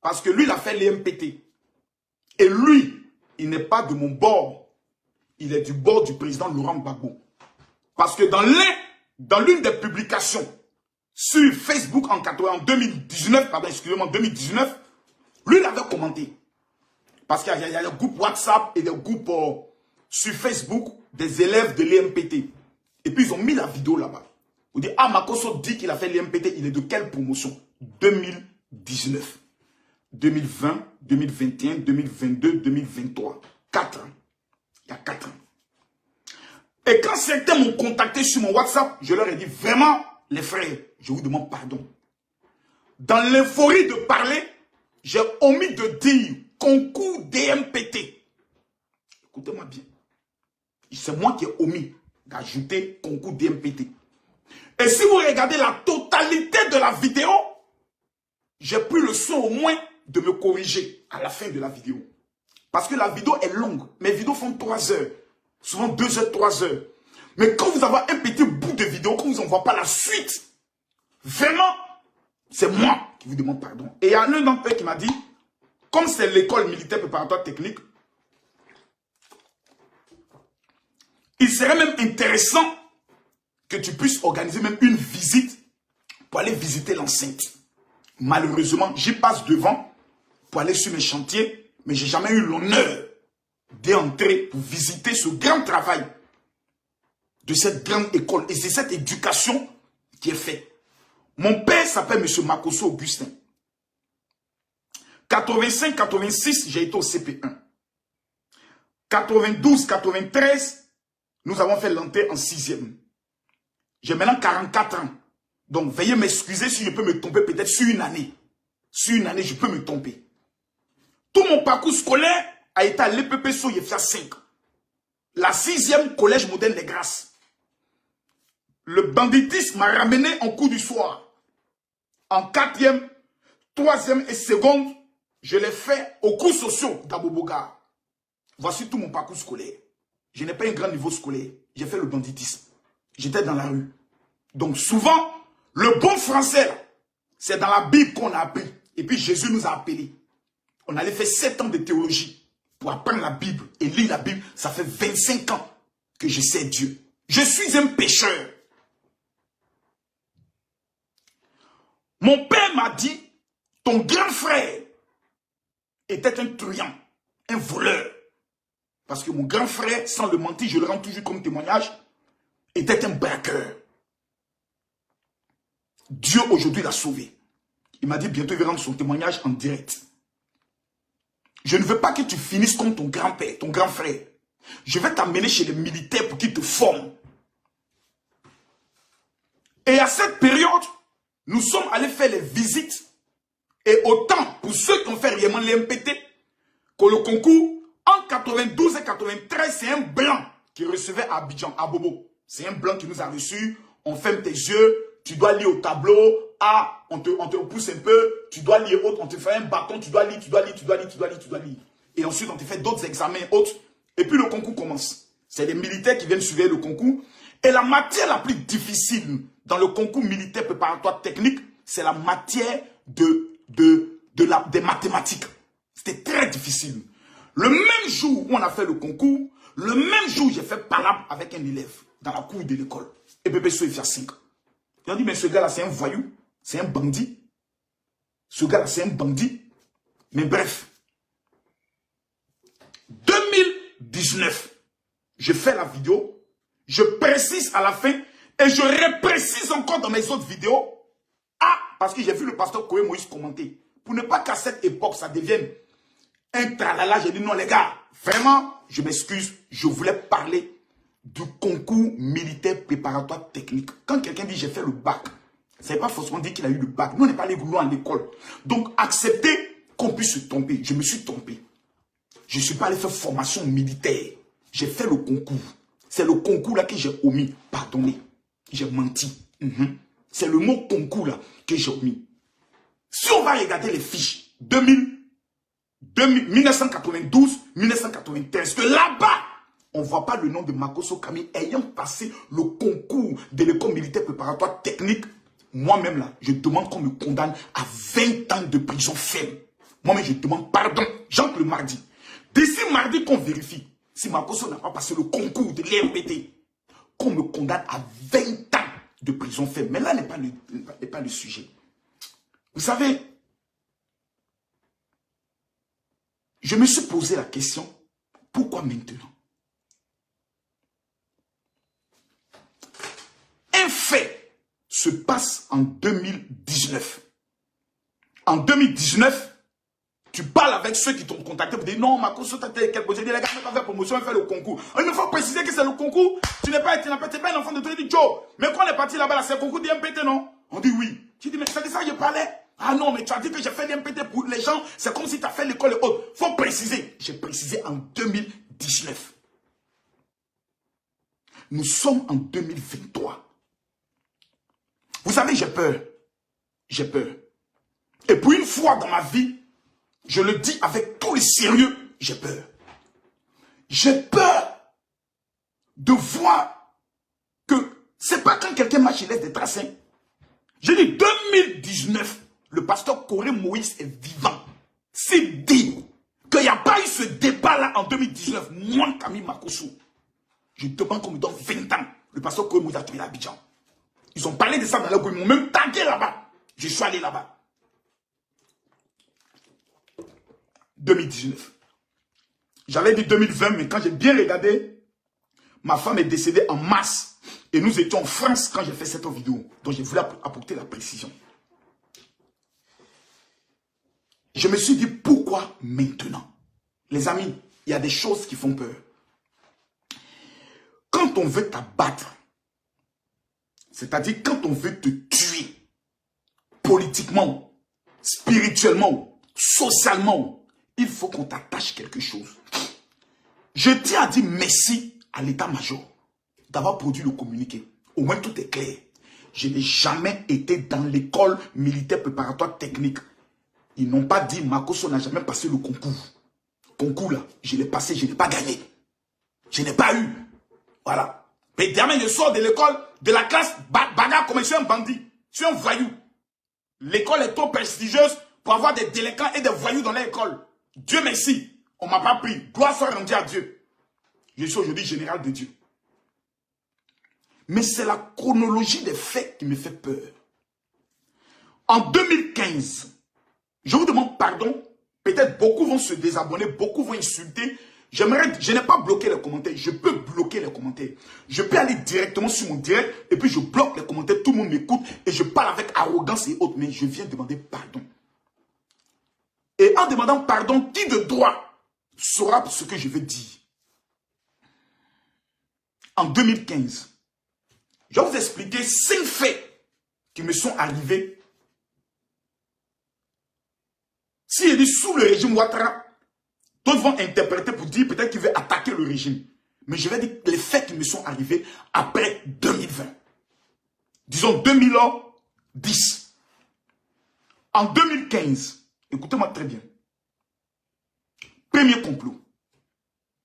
parce que lui, il a fait l'IMPT. Et lui, il n'est pas de mon bord. Il est du bord du président Laurent Gbagbo. Parce que dans l'une des publications, sur Facebook en 2019, pardon, excusez-moi, 2019, lui, il avait commenté. Parce qu'il y a des groupes WhatsApp et des groupes sur Facebook des élèves de l'IMPT. Et puis, ils ont mis la vidéo là-bas. Vous dites, ah, Makosso dit qu'il a fait l'IMPT, il est de quelle promotion? 2019, 2020, 2021, 2022, 2023. 4 ans. Il y a 4 ans. Et quand certains m'ont contacté sur mon WhatsApp, je leur ai dit, vraiment, les frères, je vous demande pardon. Dans l'euphorie de parler, j'ai omis de dire concours d'IMPT. Écoutez-moi bien. C'est moi qui ai omis d'ajouter concours d'IMPT. Et si vous regardez la totalité de la vidéo, j'ai pris le soin au moins de me corriger à la fin de la vidéo. Parce que la vidéo est longue. Mes vidéos font 3 heures. Souvent 2 heures, 3 heures. Mais quand vous avez un petit bout de vidéo, quand vous n'en voyez pas la suite, vraiment, c'est moi qui vous demande pardon. Et il y a l'un d'entre eux qui m'a dit, comme c'est l'école militaire préparatoire technique, il serait même intéressant que tu puisses organiser même une visite pour aller visiter l'enceinte. Malheureusement, j'y passe devant pour aller sur mes chantiers, mais j'ai jamais eu l'honneur d'entrer pour visiter ce grand travail de cette grande école. Et c'est cette éducation qui est faite. Mon père s'appelle M. Makosso Augustin. 85-86, j'ai été au CP1. 92-93, nous avons fait l'entrée en 6e. J'ai maintenant 44 ans. Donc, veuillez m'excuser si je peux me tromper peut-être sur une année. Sur une année, je peux me tromper. Tout mon parcours scolaire a été à l'EPP Soyefia 5. La 6e collège moderne des Grâces. Le banditisme m'a ramené en cours du soir. En 4e, 3e et 2e, je l'ai fait aux cours sociaux d'Aboboga. Voici tout mon parcours scolaire. Je n'ai pas un grand niveau scolaire. J'ai fait le banditisme. J'étais dans la rue. Donc souvent, le bon français, c'est dans la Bible qu'on a appris. Et puis Jésus nous a appelés. On allait faire 7 ans de théologie pour apprendre la Bible et lire la Bible. Ça fait 25 ans que je sais Dieu. Je suis un pécheur. Mon père m'a dit, ton grand frère était un truand, un voleur. Parce que mon grand frère, sans le mentir, je le rends toujours comme témoignage, était un braqueur. Dieu aujourd'hui l'a sauvé. Il m'a dit bientôt il va rendre son témoignage en direct. Je ne veux pas que tu finisses comme ton grand-père, ton grand frère. Je vais t'amener chez les militaires pour qu'ils te forment. Et à cette période, nous sommes allés faire les visites. Et autant, pour ceux qui ont fait réellement l'MPT, que le concours, en 92 et 93, c'est un blanc qui recevait à Abidjan, à Bobo. C'est un blanc qui nous a reçus. On ferme tes yeux, tu dois lire au tableau. Ah, on te pousse un peu, tu dois lire autre, on te fait un bâton, tu dois lire. Et ensuite, on te fait d'autres examens autres. Et puis le concours commence. C'est les militaires qui viennent suivre le concours. Et la matière la plus difficile dans le concours militaire préparatoire technique, c'est la matière des mathématiques. C'était très difficile. Le même jour où on a fait le concours, le même jour j'ai fait palabre avec un élève dans la cour de l'école. Et bébé Soyefia 5. Ils ont dit, mais ce gars-là, c'est un voyou, c'est un bandit. Ce gars-là, c'est un bandit. Mais bref. 2019, je fais la vidéo, je précise à la fin, et je reprécise encore dans mes autres vidéos. Ah, parce que j'ai vu le pasteur Koé Moïse commenter. Pour ne pas qu'à cette époque, ça devienne un tralala, j'ai dit non les gars, vraiment, je m'excuse, je voulais parler du concours militaire préparatoire technique. Quand quelqu'un dit j'ai fait le bac, ça ne veut pas forcément dire qu'il a eu le bac. Nous, on n'est pas allé loin à l'école. Donc, acceptez qu'on puisse se tromper. Je me suis trompé. Je ne suis pas allé faire formation militaire. J'ai fait le concours. C'est le concours là que j'ai omis. Pardonnez, j'ai menti. C'est le mot concours là que j'ai omis. Si on va regarder les fiches 1992, 1993, que là-bas, on ne voit pas le nom de Makosso Camille ayant passé le concours de l'école militaire préparatoire technique. Moi-même là, je demande qu'on me condamne à 20 ans de prison ferme. Moi-même, je demande pardon, Jean-Claude le mardi. D'ici mardi qu'on vérifie, si Makosso n'a pas passé le concours de l'RPT, qu'on me condamne à 20 ans de prison ferme. Mais là n'est pas le sujet. Vous savez, je me suis posé la question, pourquoi maintenant? Un fait se passe en 2019. En 2019, tu parles avec ceux qui t'ont contacté pour dire non, Makosso, tu as quel projet? Les gars, on va faire promotion, on va faire le concours. Il me faut préciser que c'est le concours. Tu n'es pas un enfant de toi, dit Joe. Mais quand on est parti là-bas, c'est le concours d'IMPT, non? On dit oui. Tu dis, mais c'est de ça que je parlais. Ah non, mais tu as dit que j'ai fait l'IMPT pour les gens. C'est comme si tu as fait l'école et autres. Il faut préciser. J'ai précisé en 2019. Nous sommes en 2023. Vous savez, j'ai peur. J'ai peur. Et pour une fois dans ma vie, je le dis avec tout le sérieux, j'ai peur. J'ai peur de voir que c'est pas quand quelqu'un marche, il laisse des traces. J'ai dit 2019, le pasteur Koé Moïse est vivant. S'il dit qu'il n'y a pas eu ce débat-là en 2019, moi, Camille Makosso, je demande qu'on me donne 20 ans. Le pasteur Koé Moïse a trouvé à Abidjan. Ils ont parlé de ça dans leur groupe. Ils m'ont même tagué là-bas. Je suis allé là-bas. 2019. J'avais dit 2020, mais quand j'ai bien regardé, ma femme est décédée en mars. Et nous étions en France quand j'ai fait cette vidéo. Donc j'ai voulu apporter la précision. Je me suis dit, pourquoi maintenant? Les amis, il y a des choses qui font peur. Quand on veut t'abattre, c'est-à-dire quand on veut te tuer, politiquement, spirituellement, socialement, il faut qu'on t'attache quelque chose. Je tiens à dire merci à l'état-major d'avoir produit le communiqué. Au moins tout est clair. Je n'ai jamais été dans l'école militaire préparatoire technique. Ils n'ont pas dit Makosso n'a jamais passé le concours. Concours là, je l'ai passé, je n'ai pas gagné. Je n'ai pas eu. Voilà. Mais demain, je sors de l'école, de la classe, bagarre comme je suis un bandit. Je suis un voyou. L'école est trop prestigieuse pour avoir des délinquants et des voyous dans l'école. Dieu merci. On ne m'a pas pris. Gloire soit rendue à Dieu. Je suis aujourd'hui général de Dieu. Mais c'est la chronologie des faits qui me fait peur. En 2015, je vous demande pardon. Peut-être beaucoup vont se désabonner, beaucoup vont insulter. Je n'ai pas bloqué les commentaires. Je peux bloquer les commentaires. Je peux aller directement sur mon direct et puis je bloque les commentaires. Tout le monde m'écoute et je parle avec arrogance et autres. Mais je viens demander pardon. Et en demandant pardon, qui de droit saura ce que je vais dire? En 2015, je vais vous expliquer 5 faits qui me sont arrivés. Si il dit sous le régime Ouattara, d'autres vont interpréter pour dire peut-être qu'il veut attaquer le régime. Mais je vais dire les faits qui me sont arrivés après 2020. Disons 2010. En 2015, écoutez-moi très bien. Premier complot.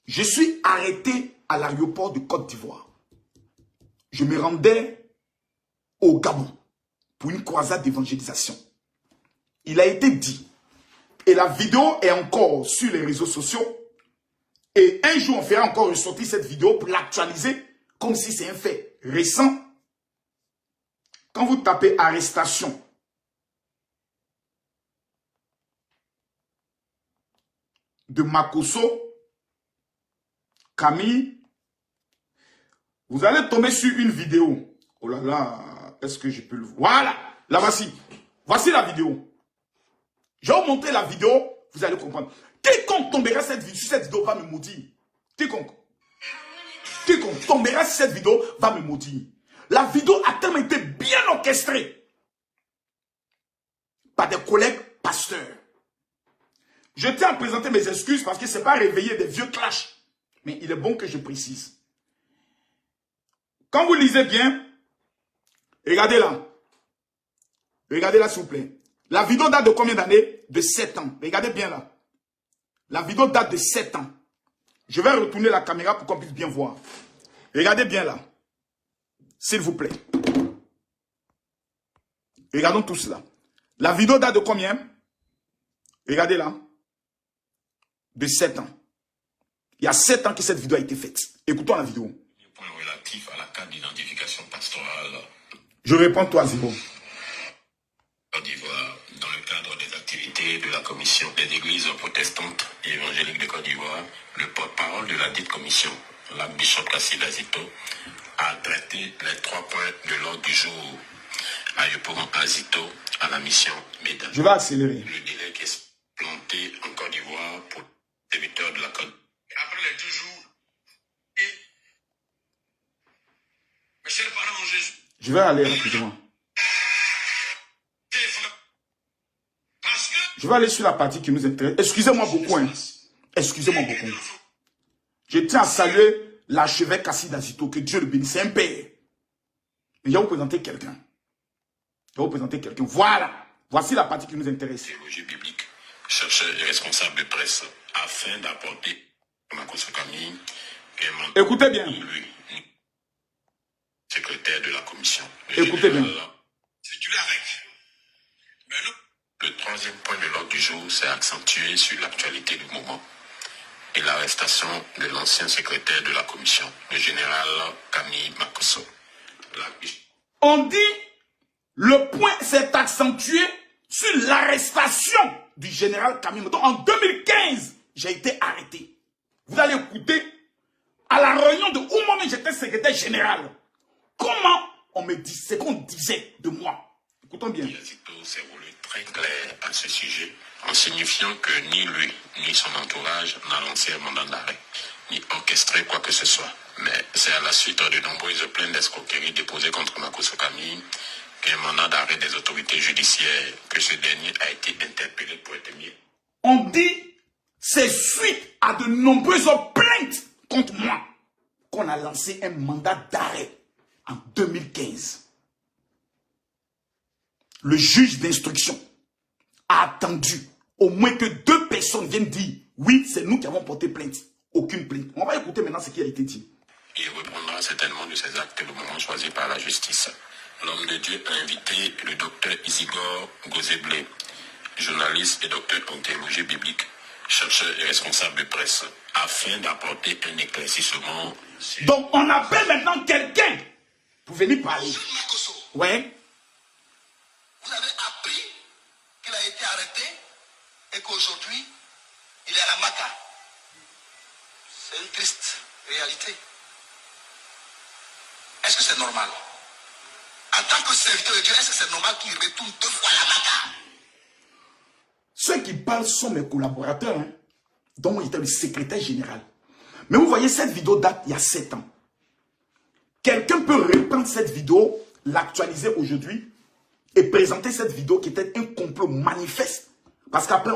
Je suis arrêté à l'aéroport de Côte d'Ivoire. Je me rendais au Gabon pour une croisade d'évangélisation. Il a été dit, et la vidéo est encore sur les réseaux sociaux, et un jour on fera encore ressortir cette vidéo pour l'actualiser comme si c'est un fait récent. Quand vous tapez arrestation, de Makosso, Camille, vous allez tomber sur une vidéo. Oh là là, est-ce que je peux le voir? Voilà, la voici. Voici la vidéo. Je vais vous montrer la vidéo, vous allez comprendre. Quiconque tombera sur cette vidéo va me maudire. Quiconque tombera sur cette vidéo va me maudire. La vidéo a tellement été bien orchestrée par des collègues pasteurs. Je tiens à présenter mes excuses parce que ce n'est pas réveiller des vieux clashs. Mais il est bon que je précise. Quand vous lisez bien, regardez là. Regardez là s'il vous plaît. La vidéo date de combien d'années? De 7 ans. Regardez bien là. La vidéo date de 7 ans. Je vais retourner la caméra pour qu'on puisse bien voir. Regardez bien là. S'il vous plaît. Regardons tout cela. La vidéo date de combien? Regardez là. De 7 ans. Il y a 7 ans que cette vidéo a été faite. Écoutons la vidéo. Point relatif à la carte d'identification pastorale. Je réponds toi, Zéro. Côte d'Ivoire, dans le cadre des activités de la commission des églises protestantes et évangéliques de Côte d'Ivoire, le porte-parole de la dite commission, l'archbishop Kassila Zito, a traité les 3 points de l'ordre du jour Ayoporon Azito à la mission Médan. Je vais accélérer. Le délai qui est planté en Côte d'Ivoire pour les serviteurs de la Côte. Après les 2 jours, mes chers parents en Jésus. Je vais aller rapidement. Je vais aller sur la partie qui nous intéresse. Excusez-moi beaucoup. Hein. Excusez-moi beaucoup. Je tiens à saluer l'archevêque Kassila Zito, que Dieu le bénisse. C'est un père. Mais je vais vous présenter quelqu'un. Je vais vous présenter quelqu'un. Voilà. Voici la partie qui nous intéresse. Théologie biblique, chercheur et responsable de presse, afin d'apporter Makosso Camille, écoutez bien. Lui, secrétaire de la commission. Écoutez bien. C'est du avec. Le 3e point de l'ordre du jour s'est accentué sur l'actualité du moment. et l'arrestation de l'ancien secrétaire de la commission, le général Camille Makosso. On dit, le point s'est accentué sur l'arrestation du général Camille Makosso. En 2015, j'ai été arrêté. Vous allez écouter, à la réunion de Oumome, j'étais secrétaire général. Comment on me dit ce qu'on disait de moi? Écoutons bien. Yazito s'est voulu très clair à ce sujet, en signifiant que ni lui, ni son entourage n'a lancé un mandat d'arrêt, ni orchestré quoi que ce soit. Mais c'est à la suite de nombreuses plaintes d'escroquerie déposées contre Makosso Camille qu'un mandat d'arrêt des autorités judiciaires, que ce dernier a été interpellé pour être mis. On dit, c'est suite à de nombreuses plaintes contre moi qu'on a lancé un mandat d'arrêt en 2015. Le juge d'instruction a attendu au moins que 2 personnes viennent dire oui, c'est nous qui avons porté plainte. Aucune plainte. On va écouter maintenant ce qui a été dit. Il reprendra certainement de ses actes le moment choisi par la justice. L'homme de Dieu a invité le docteur Isigor Gozeblé, journaliste et docteur en théologie biblique, chercheur et responsable de presse, afin d'apporter un éclaircissement. Donc on appelle maintenant quelqu'un pour venir parler. Ouais. Vous avez appris qu'il a été arrêté et qu'aujourd'hui, il est à la Maca. C'est une triste réalité. Est-ce que c'est normal? En tant que serviteur de Dieu, est-ce que c'est normal qu'il retourne 2 fois à la Maca? Ceux qui parlent sont mes collaborateurs, hein, dont moi j'étais le secrétaire général. Mais vous voyez, cette vidéo date il y a 7 ans. Quelqu'un peut reprendre cette vidéo, l'actualiser aujourd'hui et présenter cette vidéo qui était un complot manifeste. Parce qu'après,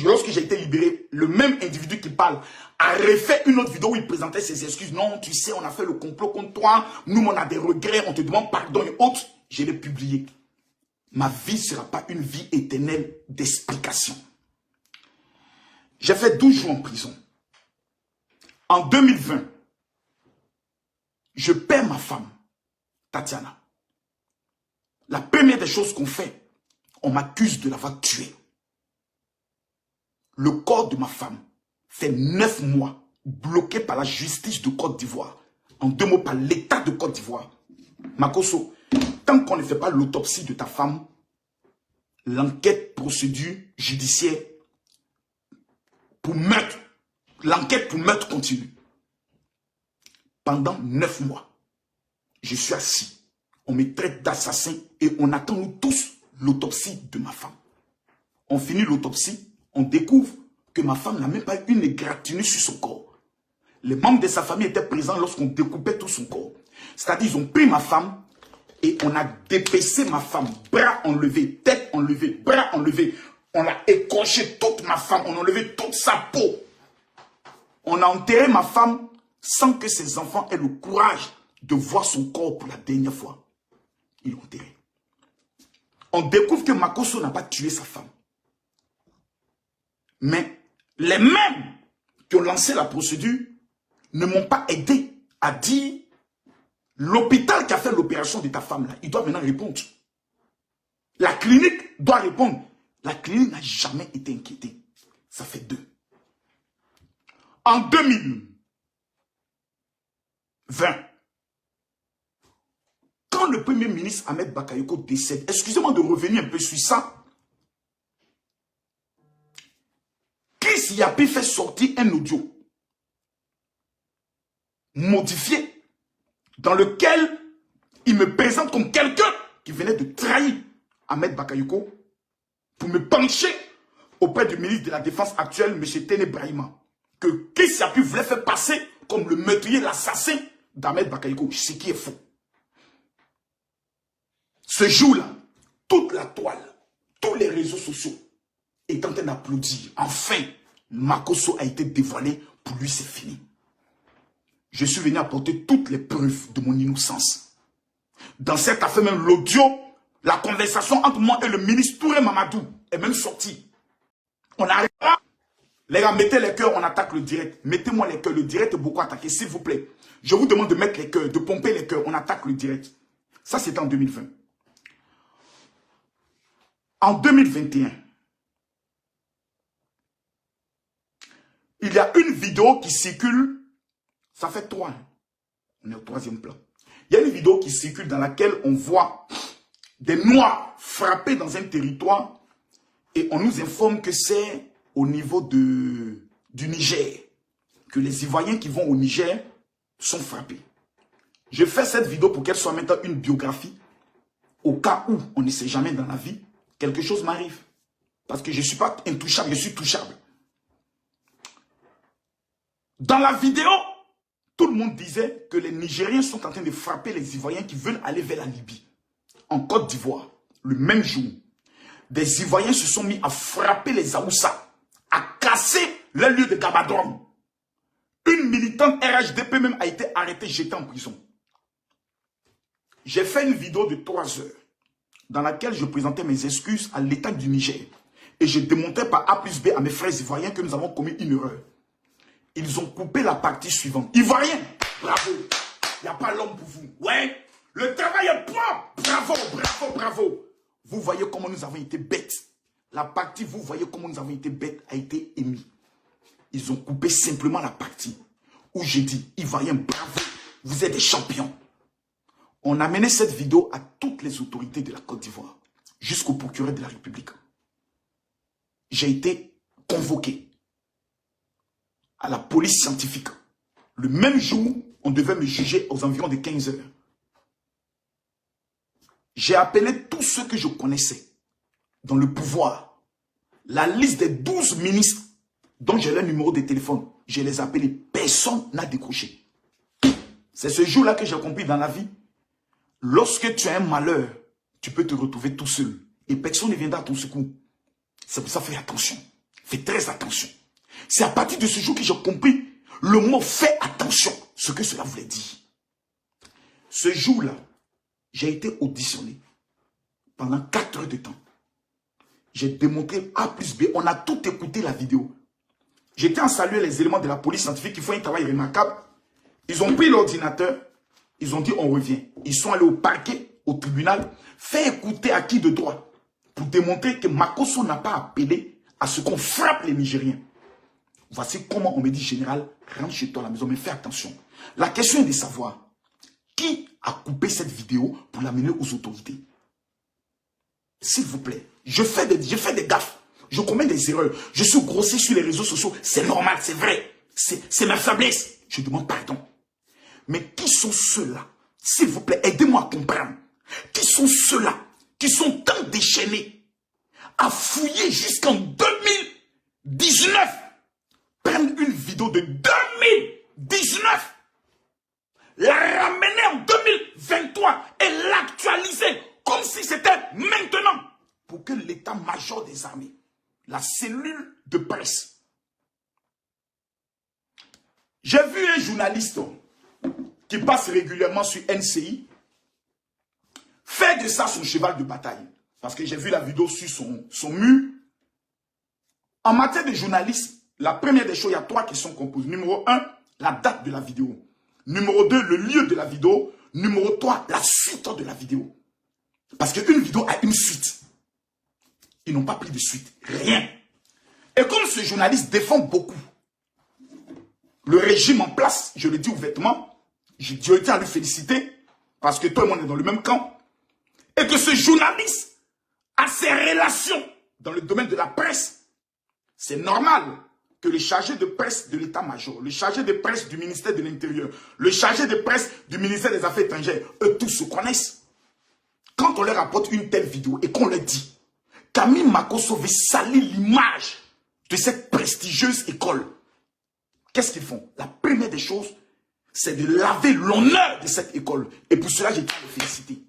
lorsque j'ai été libéré, le même individu qui parle a refait une autre vidéo où il présentait ses excuses. Non, tu sais, on a fait le complot contre toi. Nous, on a des regrets, on te demande pardon et autres. Je l'ai publié. Ma vie ne sera pas une vie éternelle d'explication. J'ai fait 12 jours en prison. En 2020, je perds ma femme, Tatiana. La première des choses qu'on fait, on m'accuse de l'avoir tuée. Le corps de ma femme fait 9 mois bloqué par la justice de Côte d'Ivoire. En 2 mots, par l'État de Côte d'Ivoire. Makosso, tant qu'on ne fait pas l'autopsie de ta femme, l'enquête procédure judiciaire pour meurtre, l'enquête pour meurtre continue. Pendant 9 mois, je suis assis. On me traite d'assassin et on attend nous tous l'autopsie de ma femme. On finit l'autopsie, on découvre que ma femme n'a même pas une égratignure sur son corps. Les membres de sa famille étaient présents lorsqu'on découpait tout son corps. C'est-à-dire, ils ont pris ma femme et on a dépecé ma femme, bras enlevés, tête enlevée, bras enlevés. On a écorché toute ma femme, on a enlevé toute sa peau. On a enterré ma femme sans que ses enfants aient le courage de voir son corps pour la dernière fois. Ils l'ont enterré. On découvre que Makosso n'a pas tué sa femme. Mais les mêmes qui ont lancé la procédure ne m'ont pas aidé à dire l'hôpital qui a fait l'opération de ta femme là, il doit maintenant répondre. La clinique doit répondre. La clinique n'a jamais été inquiétée. Ça fait 2. En 2020, quand le premier ministre Ahmed Bakayoko décède, excusez-moi de revenir un peu sur ça, Chris Yapi fait sortir un audio modifié dans lequel il me présente comme quelqu'un qui venait de trahir Ahmed Bakayoko pour me pencher auprès du ministre de la Défense actuel, M. Téné Brahima, que Chris Yapi voulait faire passer comme le meurtrier, l'assassin d'Ahmed Bakayoko, ce qui est faux. Ce jour-là, toute la toile, tous les réseaux sociaux est en train d'applaudir. Enfin, Makosso a été dévoilé. Pour lui, c'est fini. Je suis venu apporter toutes les preuves de mon innocence. Dans cette affaire, même l'audio, la conversation entre moi et le ministre Touré Mamadou est même sortie. On arrive là. Les gars, mettez les cœurs, on attaque le direct. Mettez-moi les cœurs. Le direct est beaucoup attaqué, s'il vous plaît. Je vous demande de mettre les cœurs, de pomper les cœurs. On attaque le direct. Ça, c'était en 2020. En 2021, il y a une vidéo qui circule, ça fait 3, hein. On est au 3e plan. Il y a une vidéo qui circule dans laquelle on voit des Noirs frappés dans un territoire et on nous informe que c'est au niveau du Niger, que les Ivoiriens qui vont au Niger sont frappés. Je fais cette vidéo pour qu'elle soit maintenant une biographie au cas où on ne sait jamais dans la vie, quelque chose m'arrive. Parce que je ne suis pas intouchable, je suis touchable. Dans la vidéo, tout le monde disait que les Nigériens sont en train de frapper les Ivoiriens qui veulent aller vers la Libye. En Côte d'Ivoire, le même jour, des Ivoiriens se sont mis à frapper les Aoussa, à casser le lieu de Gabadrom. Une militante RHDP même a été arrêtée, jetée en prison. J'ai fait une vidéo de 3 heures dans laquelle je présentais mes excuses à l'État du Niger. Et je démontrais par A plus B à mes frères ivoiriens que nous avons commis une erreur. Ils ont coupé la partie suivante. Ivoiriens, bravo. Il n'y a pas l'homme pour vous. Ouais, le travail est propre. Bravo, bravo, bravo. Vous voyez comment nous avons été bêtes. La partie, vous voyez comment nous avons été bêtes, a été émise. Ils ont coupé simplement la partie où j'ai dit, Ivoiriens, bravo, vous êtes des champions. On a mené cette vidéo à toutes les autorités de la Côte d'Ivoire, jusqu'au procureur de la République. J'ai été convoqué à la police scientifique. Le même jour, on devait me juger aux environs de 15 heures. J'ai appelé tous ceux que je connaissais dans le pouvoir. La liste des 12 ministres dont j'ai le numéro de téléphone, je les ai appelés. Personne n'a décroché. C'est ce jour-là que j'ai compris dans la vie. Lorsque tu as un malheur, tu peux te retrouver tout seul. Et personne ne viendra à ton secours. C'est pour ça, fais attention. Fais très attention. C'est à partir de ce jour que j'ai compris le mot « fais attention », ce que cela voulait dire. Ce jour-là, j'ai été auditionné pendant 4 heures de temps. J'ai démontré A plus B. On a tout écouté la vidéo. J'étais en saluer les éléments de la police scientifique qui font un travail remarquable. Ils ont pris l'ordinateur. Ils ont dit on revient. Ils sont allés au parquet, au tribunal, faire écouter à qui de droit pour démontrer que Makosso n'a pas appelé à ce qu'on frappe les Nigériens. Voici comment on me dit, général, rentre chez toi à la maison, mais fais attention. La question est de savoir qui a coupé cette vidéo pour l'amener aux autorités. S'il vous plaît, je fais des gaffes, je commets des erreurs, je suis grossier sur les réseaux sociaux, c'est normal, c'est vrai, c'est ma faiblesse. Je demande pardon. Mais qui sont ceux-là? S'il vous plaît, aidez-moi à comprendre. Qui sont ceux-là qui sont tant déchaînés à fouiller jusqu'en 2019, prendre une vidéo de 2019, la ramener en 2023 et l'actualiser comme si c'était maintenant pour que l'état-major des armées, la cellule de presse. J'ai vu un journaliste qui passe régulièrement sur NCI faire de ça son cheval de bataille. Parce que j'ai vu la vidéo sur son mur. En matière de journalisme, la première des choses, il y a 3 questions qu'on pose. Numéro 1, la date de la vidéo. Numéro 2, le lieu de la vidéo. Numéro 3, la suite de la vidéo. Parce qu'une vidéo a une suite. Ils n'ont pas pris de suite. Rien. Et comme ce journaliste défend beaucoup le régime en place, je le dis ouvertement, je tiens à lui féliciter, parce que tout le monde est dans le même camp, et que ce journaliste a ses relations dans le domaine de la presse, c'est normal que le chargé de presse de l'état-major, le chargé de presse du ministère de l'Intérieur, le chargé de presse du ministère des Affaires étrangères, eux tous se connaissent. Quand on leur apporte une telle vidéo et qu'on leur dit, Camille Makosso veut salir l'image de cette prestigieuse école, qu'est-ce qu'ils font? La première des choses, c'est de laver l'honneur de cette école. Et pour cela, j'ai tiens à les féliciter.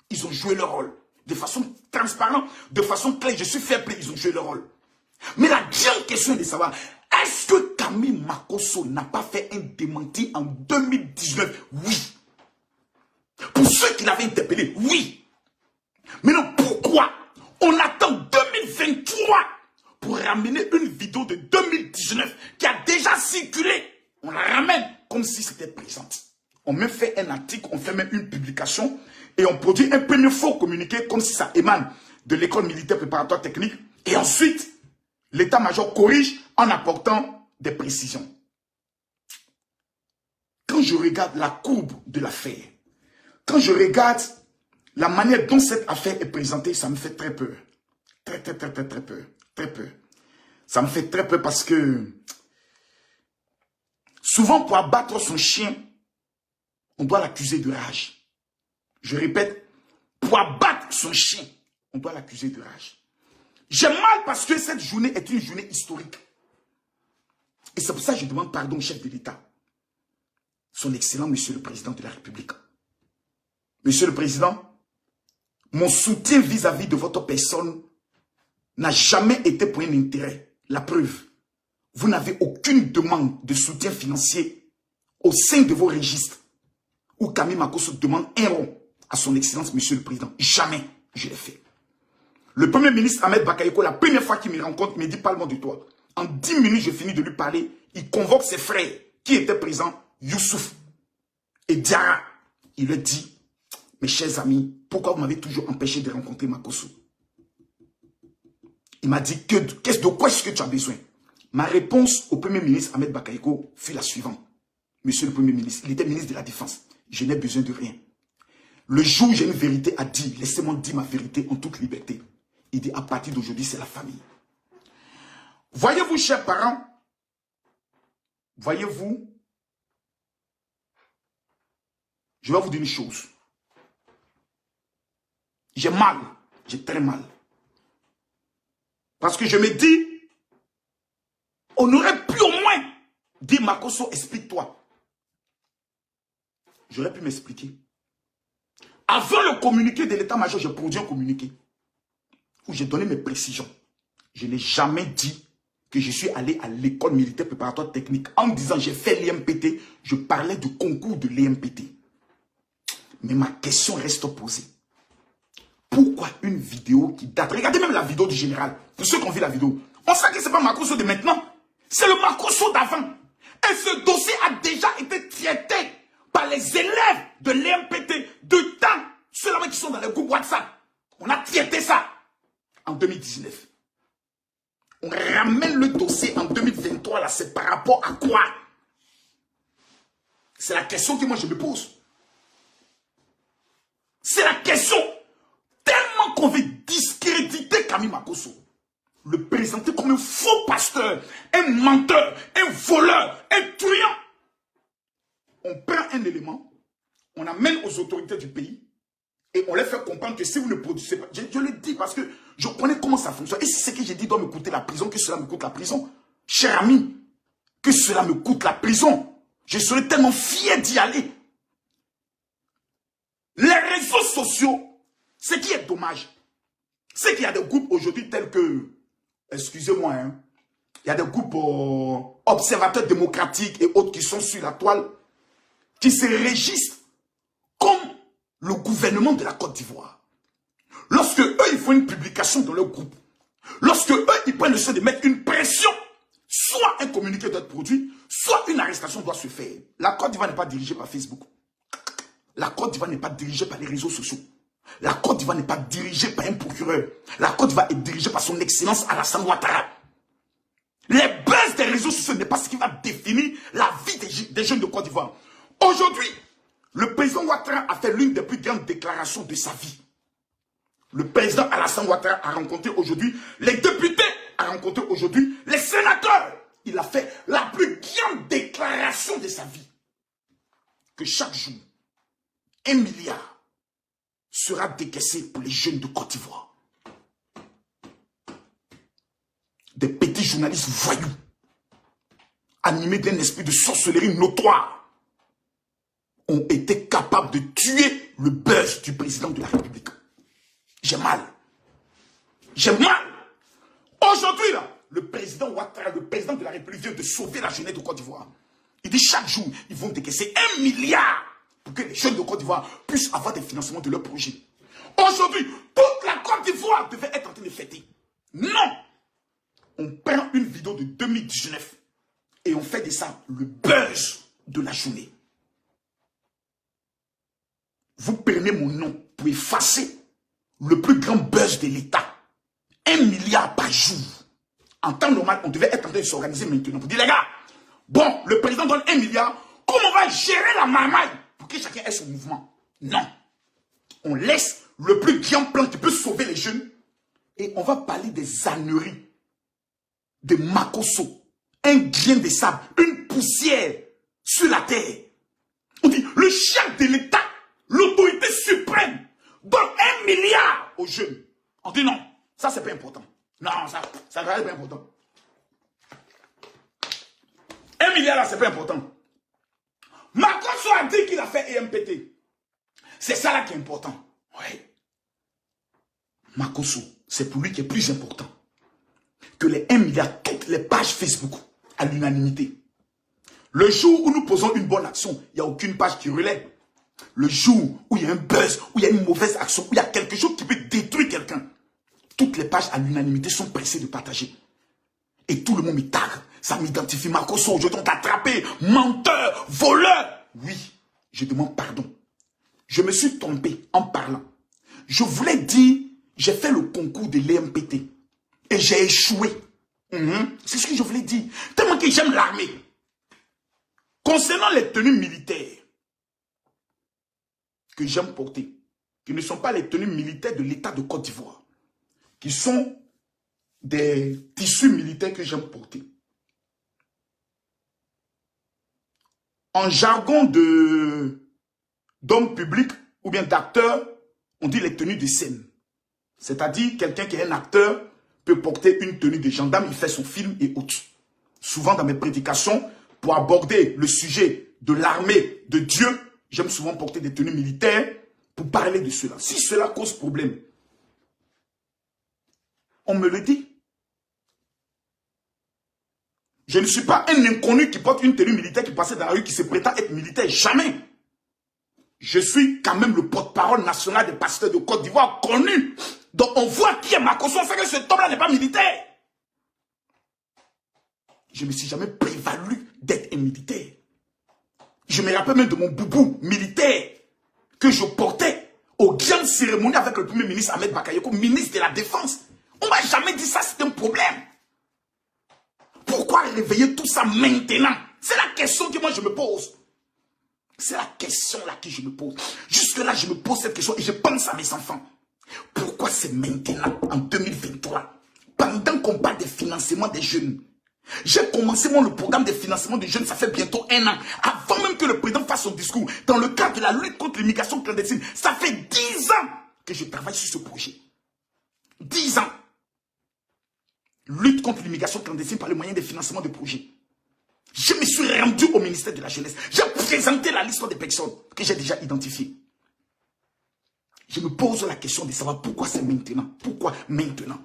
Ils ont joué leur rôle. De façon transparente, de façon claire. Je suis fair play, ils ont joué leur rôle. Mais la grande question est de savoir, est-ce que Camille Makosso n'a pas fait un démenti en 2019? Oui. Pour ceux qui l'avaient interpellé, oui. Mais non, pourquoi on attend 2023 pour ramener une vidéo de 2019 qui a déjà circulé? On la ramène comme si c'était présente. On même fait un article, on fait même une publication et on produit un premier faux communiqué comme si ça émane de l'école militaire préparatoire technique. Et ensuite, l'état-major corrige en apportant des précisions. Quand je regarde la courbe de l'affaire, quand je regarde la manière dont cette affaire est présentée, ça me fait très peur. Très peur. Très peur. Ça me fait très peur parce que souvent pour abattre son chien, on doit l'accuser de rage. Je répète, pour abattre son chien, on doit l'accuser de rage. J'ai mal parce que cette journée est une journée historique. Et c'est pour ça que je demande pardon au chef de l'État. Son Excellent Monsieur le Président de la République. Monsieur le Président, mon soutien vis-à-vis de votre personne n'a jamais été pour un intérêt. La preuve, vous n'avez aucune demande de soutien financier au sein de vos registres où Camille Makosso demande un rond à son Excellence Monsieur le Président. Jamais je l'ai fait. Le Premier ministre Ahmed Bakayoko, la première fois qu'il me rencontre, me dit parle-moi de toi. En 10 minutes, je finis de lui parler. Il convoque ses frères qui étaient présents, Youssouf et Diara. Il leur dit, mes chers amis, pourquoi vous m'avez toujours empêché de rencontrer Makosso? Il m'a dit, de quoi est-ce que tu as besoin? Ma réponse au Premier ministre Ahmed Bakayoko fut la suivante. Monsieur le Premier ministre, il était ministre de la Défense. Je n'ai besoin de rien. Le jour où j'ai une vérité à dire, laissez-moi dire ma vérité en toute liberté. Il dit, à partir d'aujourd'hui, c'est la famille. Voyez-vous, chers parents, voyez-vous, je vais vous dire une chose. J'ai mal, j'ai très mal. Parce que je me dis, on aurait pu au moins dire, Makosso, explique-toi. J'aurais pu m'expliquer. Avant le communiqué de l'état-major, j'ai produit un communiqué où j'ai donné mes précisions. Je n'ai jamais dit que je suis allé à l'école militaire préparatoire technique en disant j'ai fait l'IMPT. Je parlais du concours de l'IMPT. Mais ma question reste posée. Pourquoi une vidéo qui date? Regardez même la vidéo du général. Pour ceux qui ont vu la vidéo, on sait que ce n'est pas Makosso de maintenant. C'est le Makosso d'avant. Et ce dossier a déjà été traité par les élèves de l'IMPT de temps. Ceux-là qui sont dans le groupe WhatsApp. On a traité ça en 2019. On ramène le dossier en 2023. Là, c'est par rapport à quoi? C'est la question que moi je me pose. C'est la question. Tellement qu'on veut discréditer Camille Makosso, le présenter comme un faux pasteur, un menteur, un voleur, un truand. On prend un élément, on amène aux autorités du pays et on les fait comprendre que si vous ne produisez pas, je le dis parce que je connais comment ça fonctionne. Et si c'est que j'ai dit doit me coûter la prison, que cela me coûte la prison, cher ami, que cela me coûte la prison, je serais tellement fier d'y aller. Les réseaux sociaux, ce qui est dommage, c'est qu'il y a des groupes aujourd'hui tels que, excusez-moi, hein, il y a des groupes observateurs démocratiques et autres qui sont sur la toile, qui se régissent comme le gouvernement de la Côte d'Ivoire. Lorsque eux, ils font une publication dans leur groupe, lorsque eux, ils prennent le soin de mettre une pression, soit un communiqué doit être produit, soit une arrestation doit se faire. La Côte d'Ivoire n'est pas dirigée par Facebook. La Côte d'Ivoire n'est pas dirigée par les réseaux sociaux. La Côte d'Ivoire n'est pas dirigée par un procureur. La Côte d'Ivoire est dirigée par son Excellence Alassane Ouattara. Les bases des réseaux sociaux n'est pas ce qui va définir la vie des jeunes de Côte d'Ivoire. Aujourd'hui, le président Ouattara a fait l'une des plus grandes déclarations de sa vie. Le président Alassane Ouattara a rencontré aujourd'hui les députés, a rencontré aujourd'hui les sénateurs. Il a fait la plus grande déclaration de sa vie. Que chaque jour, 1 milliard sera décaissé pour les jeunes de Côte d'Ivoire. Des petits journalistes voyous, animés d'un esprit de sorcellerie notoire, ont été capables de tuer le buzz du président de la République. J'ai mal. J'ai mal. Aujourd'hui, là, le président Ouattara, le président de la République, vient de sauver la jeunesse de Côte d'Ivoire. Il dit chaque jour, ils vont décaisser 1 milliard pour que les jeunes de Côte d'Ivoire puissent avoir des financements de leurs projets. Aujourd'hui, toute la Côte d'Ivoire devait être en train de fêter. Non! On prend une vidéo de 2019 et on fait de ça le buzz de la journée. Vous prenez mon nom pour effacer le plus grand buzz de l'État. 1 milliard par jour. En temps normal, on devait être en train de s'organiser maintenant pour dire, les gars, bon, le président donne 1 milliard, comment on va gérer la marmaille pour que chacun ait son mouvement? Non. On laisse le plus grand plan qui peut sauver les jeunes et on va parler des âneries de Makosso. Un grain de sable, une poussière sur la terre. On dit, le chef de l'État, l'autorité suprême, donne 1 milliard aux jeunes. On dit non, ça c'est pas important. Non, ça c'est pas important. 1 milliard là, c'est pas important. Makosso a dit qu'il a fait EMPT. C'est ça là qui est important. Oui. Makosso, c'est pour lui qui est plus important que les 1 milliard, toutes les pages Facebook à l'unanimité. Le jour où nous posons une bonne action, il n'y a aucune page qui relaie. Le jour où il y a un buzz, où il y a une mauvaise action, où il y a quelque chose qui peut détruire quelqu'un, toutes les pages à l'unanimité sont pressées de partager. Et tout le monde me tag. Ça m'identifie. Makosso, je dois t'attraper. Menteur, voleur. Oui, je demande pardon. Je me suis trompé en parlant. Je voulais dire, j'ai fait le concours de l'EMPT. Et j'ai échoué. C'est ce que je voulais dire. Tellement que j'aime l'armée. Concernant les tenues militaires que j'aime porter, qui ne sont pas les tenues militaires de l'État de Côte d'Ivoire, qui sont des tissus militaires que j'aime porter. En jargon d'homme public ou bien d'acteur, on dit les tenues de scène. C'est-à-dire quelqu'un qui est un acteur peut porter une tenue de gendarme, il fait son film et autres. Souvent dans mes prédications, pour aborder le sujet de l'armée de Dieu, j'aime souvent porter des tenues militaires pour parler de cela. Si cela cause problème, on me le dit. Je ne suis pas un inconnu qui porte une tenue militaire qui passait dans la rue, qui se prétend être militaire. Jamais. Je suis quand même le porte-parole national des pasteurs de Côte d'Ivoire connu. Donc on voit qui est Makosso, on sait que ce homme-là n'est pas militaire. Je ne me suis jamais prévalu d'être un militaire. Je me rappelle même de mon boubou militaire que je portais aux grandes cérémonies avec le premier ministre Ahmed Bakayoko, ministre de la Défense. On ne m'a jamais dit ça, c'est un problème. Pourquoi réveiller tout ça maintenant? C'est la question que moi je me pose. C'est la question là que je me pose. Jusque là, je me pose cette question et je pense à mes enfants. Pourquoi c'est maintenant, en 2023, pendant qu'on parle des financements des jeunes? J'ai commencé le programme de financement des jeunes, ça fait bientôt 1 an. Avant même que le président fasse son discours, dans le cadre de la lutte contre l'immigration clandestine, ça fait 10 ans que je travaille sur ce projet. 10 ans. Lutte contre l'immigration clandestine par le moyen des financements de projets. Je me suis rendu au ministère de la Jeunesse. J'ai présenté la liste des personnes que j'ai déjà identifiées. Je me pose la question de savoir pourquoi c'est maintenant. Pourquoi maintenant?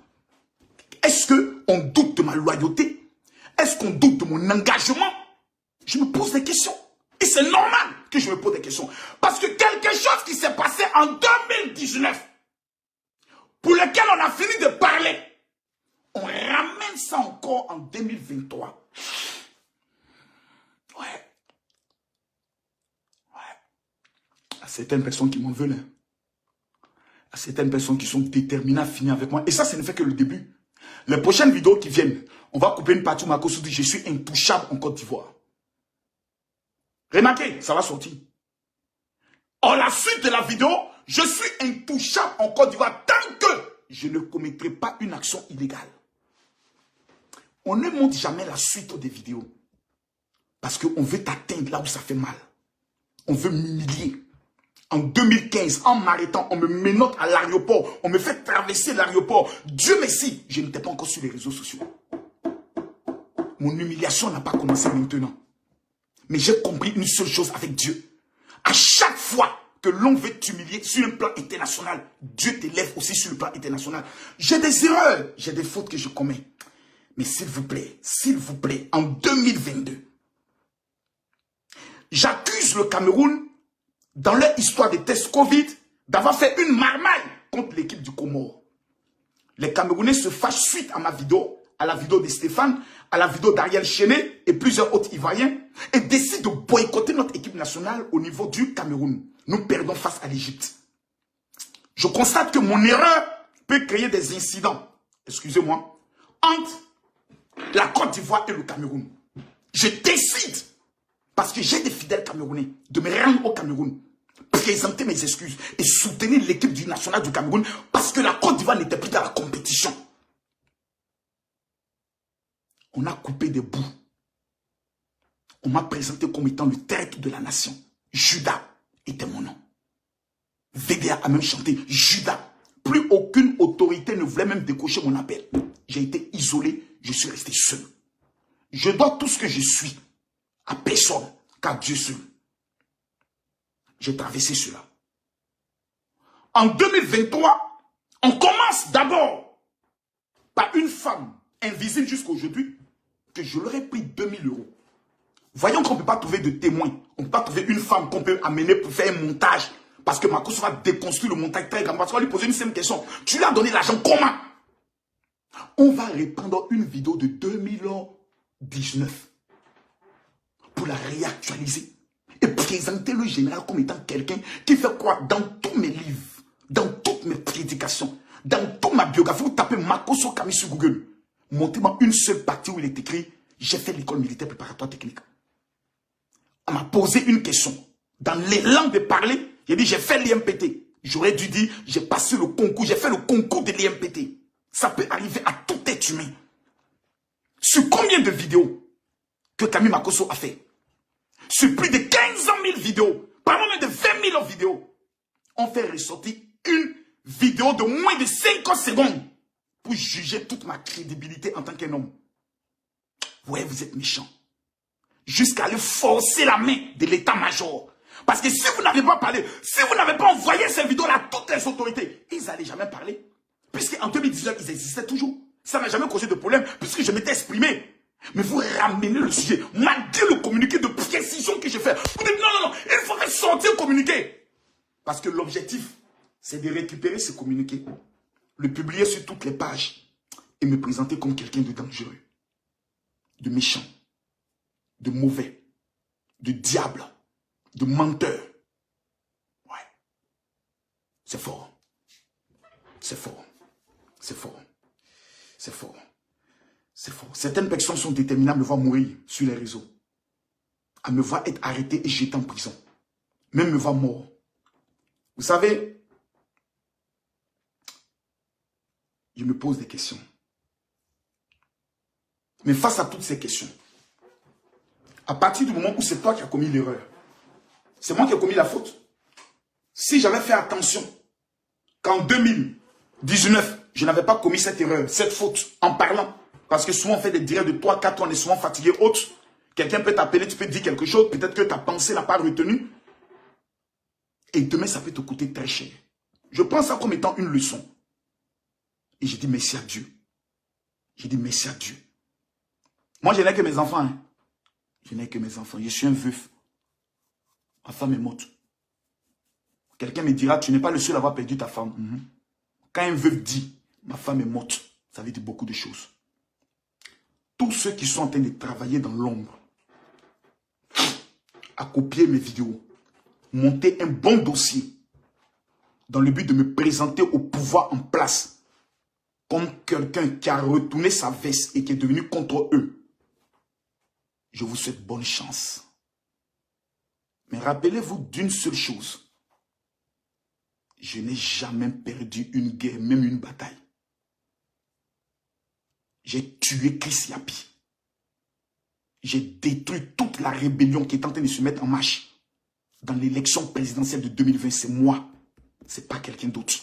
Est-ce qu'on doute de ma loyauté? Est-ce qu'on doute de mon engagement? Je me pose des questions. Et c'est normal que je me pose des questions. Parce que quelque chose qui s'est passé en 2019, pour lequel on a fini de parler, on ramène ça encore en 2023. Ouais. À certaines personnes qui m'en veulent. À certaines personnes qui sont déterminées à finir avec moi. Et ça, ce ne fait que le début. Les prochaines vidéos qui viennent, on va couper une partie où Makosso dit « Je suis intouchable en Côte d'Ivoire ». Remarquez, ça va sortir. En la suite de la vidéo, je suis intouchable en Côte d'Ivoire tant que je ne commettrai pas une action illégale. On ne montre jamais la suite des vidéos. Parce qu'on veut t'atteindre là où ça fait mal. On veut m'humilier. En 2015, en m'arrêtant, on me menotte à l'aéroport. On me fait traverser l'aéroport. Dieu merci, je n'étais pas encore sur les réseaux sociaux. Mon humiliation n'a pas commencé maintenant. Mais j'ai compris une seule chose avec Dieu. À chaque fois que l'on veut t'humilier sur un plan international, Dieu t'élève aussi sur le plan international. J'ai des erreurs, j'ai des fautes que je commets. Mais s'il vous plaît, en 2022, j'accuse le Cameroun, dans leur histoire de tests Covid, d'avoir fait une marmaille contre l'équipe du Comore. Les Camerounais se fâchent suite à ma vidéo, à la vidéo de Stéphane, à la vidéo d'Ariel Chenet et plusieurs autres Ivoiriens, et décident de boycotter notre équipe nationale au niveau du Cameroun. Nous perdons face à l'Égypte. Je constate que mon erreur peut créer des incidents, excusez-moi, entre la Côte d'Ivoire et le Cameroun. Je décide, parce que j'ai des fidèles Camerounais, de me rendre au Cameroun, présenter mes excuses et soutenir l'équipe du national du Cameroun parce que la Côte d'Ivoire n'était plus dans la compétition. On a coupé des bouts. On m'a présenté comme étant le tête de la nation. Judas était mon nom. VDA a même chanté Judas. Plus aucune autorité ne voulait même décocher mon appel. J'ai été isolé, je suis resté seul. Je dois tout ce que je suis à personne, qu'à Dieu seul. J'ai traversé cela. En 2023, on commence d'abord par une femme invisible jusqu'à aujourd'hui que je leur ai pris 2000 €. Voyons qu'on ne peut pas trouver de témoins. On ne peut pas trouver une femme qu'on peut amener pour faire un montage. Parce que Makosso va déconstruire le montage très grand. Parce qu'on va lui poser une simple question. Tu lui as donné l'argent comment? On va répandre une vidéo de 2019 pour la réactualiser et présenter le général comme étant quelqu'un qui fait quoi dans tous mes livres, dans toutes mes prédications, dans toute ma biographie. Vous tapez Makosso Kami sur Google. Montrez-moi une seule partie où il est écrit « J'ai fait l'école militaire préparatoire technique ». On m'a posé une question. Dans l'élan de parler, j'ai dit « J'ai fait l'IMPT ». J'aurais dû dire « J'ai passé le concours, j'ai fait le concours de l'IMPT ». Ça peut arriver à tout être humain. Sur combien de vidéos que Kami Makosso a fait? Sur plus de 15 000 vidéos, parlons même de 20 000 vidéos, on fait ressortir une vidéo de moins de 50 secondes pour juger toute ma crédibilité en tant qu'un homme. Ouais, vous êtes méchant. Jusqu'à aller forcer la main de l'état-major. Parce que si vous n'avez pas parlé, si vous n'avez pas envoyé ces vidéos-là à toutes les autorités, ils n'allaient jamais parler. Puisqu'en 2019, ils existaient toujours. Ça n'a jamais causé de problème, puisque je m'étais exprimé. Mais vous ramenez le sujet, malgré le communiqué de précision que j'ai fait. Vous dites non, non, non, il faut faire sortir le communiqué. Parce que l'objectif, c'est de récupérer ce communiqué, le publier sur toutes les pages et me présenter comme quelqu'un de dangereux, de méchant, de mauvais, de diable, de menteur. Ouais. C'est fort. C'est fort. C'est fort. C'est fort. C'est fort. Certaines personnes sont déterminées à me voir mourir sur les réseaux. À me voir être arrêté et jeté en prison. Même me voir mort. Vous savez, je me pose des questions. Mais face à toutes ces questions, à partir du moment où c'est toi qui as commis l'erreur, c'est moi qui ai commis la faute. Si j'avais fait attention qu'en 2019, je n'avais pas commis cette erreur, cette faute, en parlant, parce que souvent on fait des directs de 3-4 ans, on est souvent fatigué, autres. Quelqu'un peut t'appeler, tu peux dire quelque chose, peut-être que ta pensée n'a pas retenu. Et demain, ça peut te coûter très cher. Je prends ça comme étant une leçon. Et je dis merci à Dieu. Je dis merci à Dieu. Moi, je n'ai que mes enfants. Hein. Je n'ai que mes enfants. Je suis un veuf. Ma femme est morte. Quelqu'un me dira, tu n'es pas le seul à avoir perdu ta femme. Quand un veuf dit, ma femme est morte, ça veut dire beaucoup de choses. Tous ceux qui sont en train de travailler dans l'ombre, à copier mes vidéos, monter un bon dossier, dans le but de me présenter au pouvoir en place, comme quelqu'un qui a retourné sa veste et qui est devenu contre eux. Je vous souhaite bonne chance. Mais rappelez-vous d'une seule chose. Je n'ai jamais perdu une guerre, même une bataille. J'ai tué Chris Yapi. J'ai détruit toute la rébellion qui est en train de se mettre en marche. Dans l'élection présidentielle de 2020, c'est moi. C'est pas quelqu'un d'autre.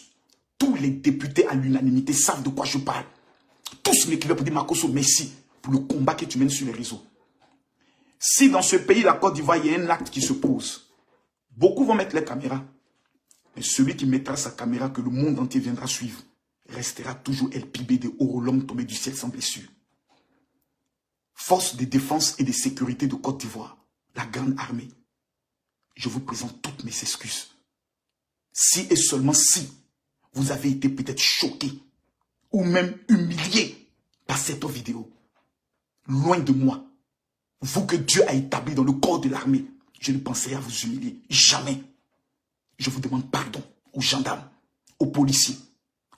Tous les députés à l'unanimité savent de quoi je parle. Tous m'écrivaient pour dire Makosso, merci pour le combat que tu mènes sur les réseaux. Si dans ce pays, la Côte d'Ivoire, il y a un acte qui se pose, beaucoup vont mettre les caméras. Mais celui qui mettra sa caméra, que le monde entier viendra suivre, restera toujours LPB de Orolong tombé du ciel sans blessure. Force de défense et de sécurité de Côte d'Ivoire, la grande armée. Je vous présente toutes mes excuses. Si et seulement si vous avez été peut-être choqué ou même humilié par cette vidéo, loin de moi, vous que Dieu a établi dans le corps de l'armée, je ne penserai à vous humilier. Jamais. Je vous demande pardon aux gendarmes, aux policiers,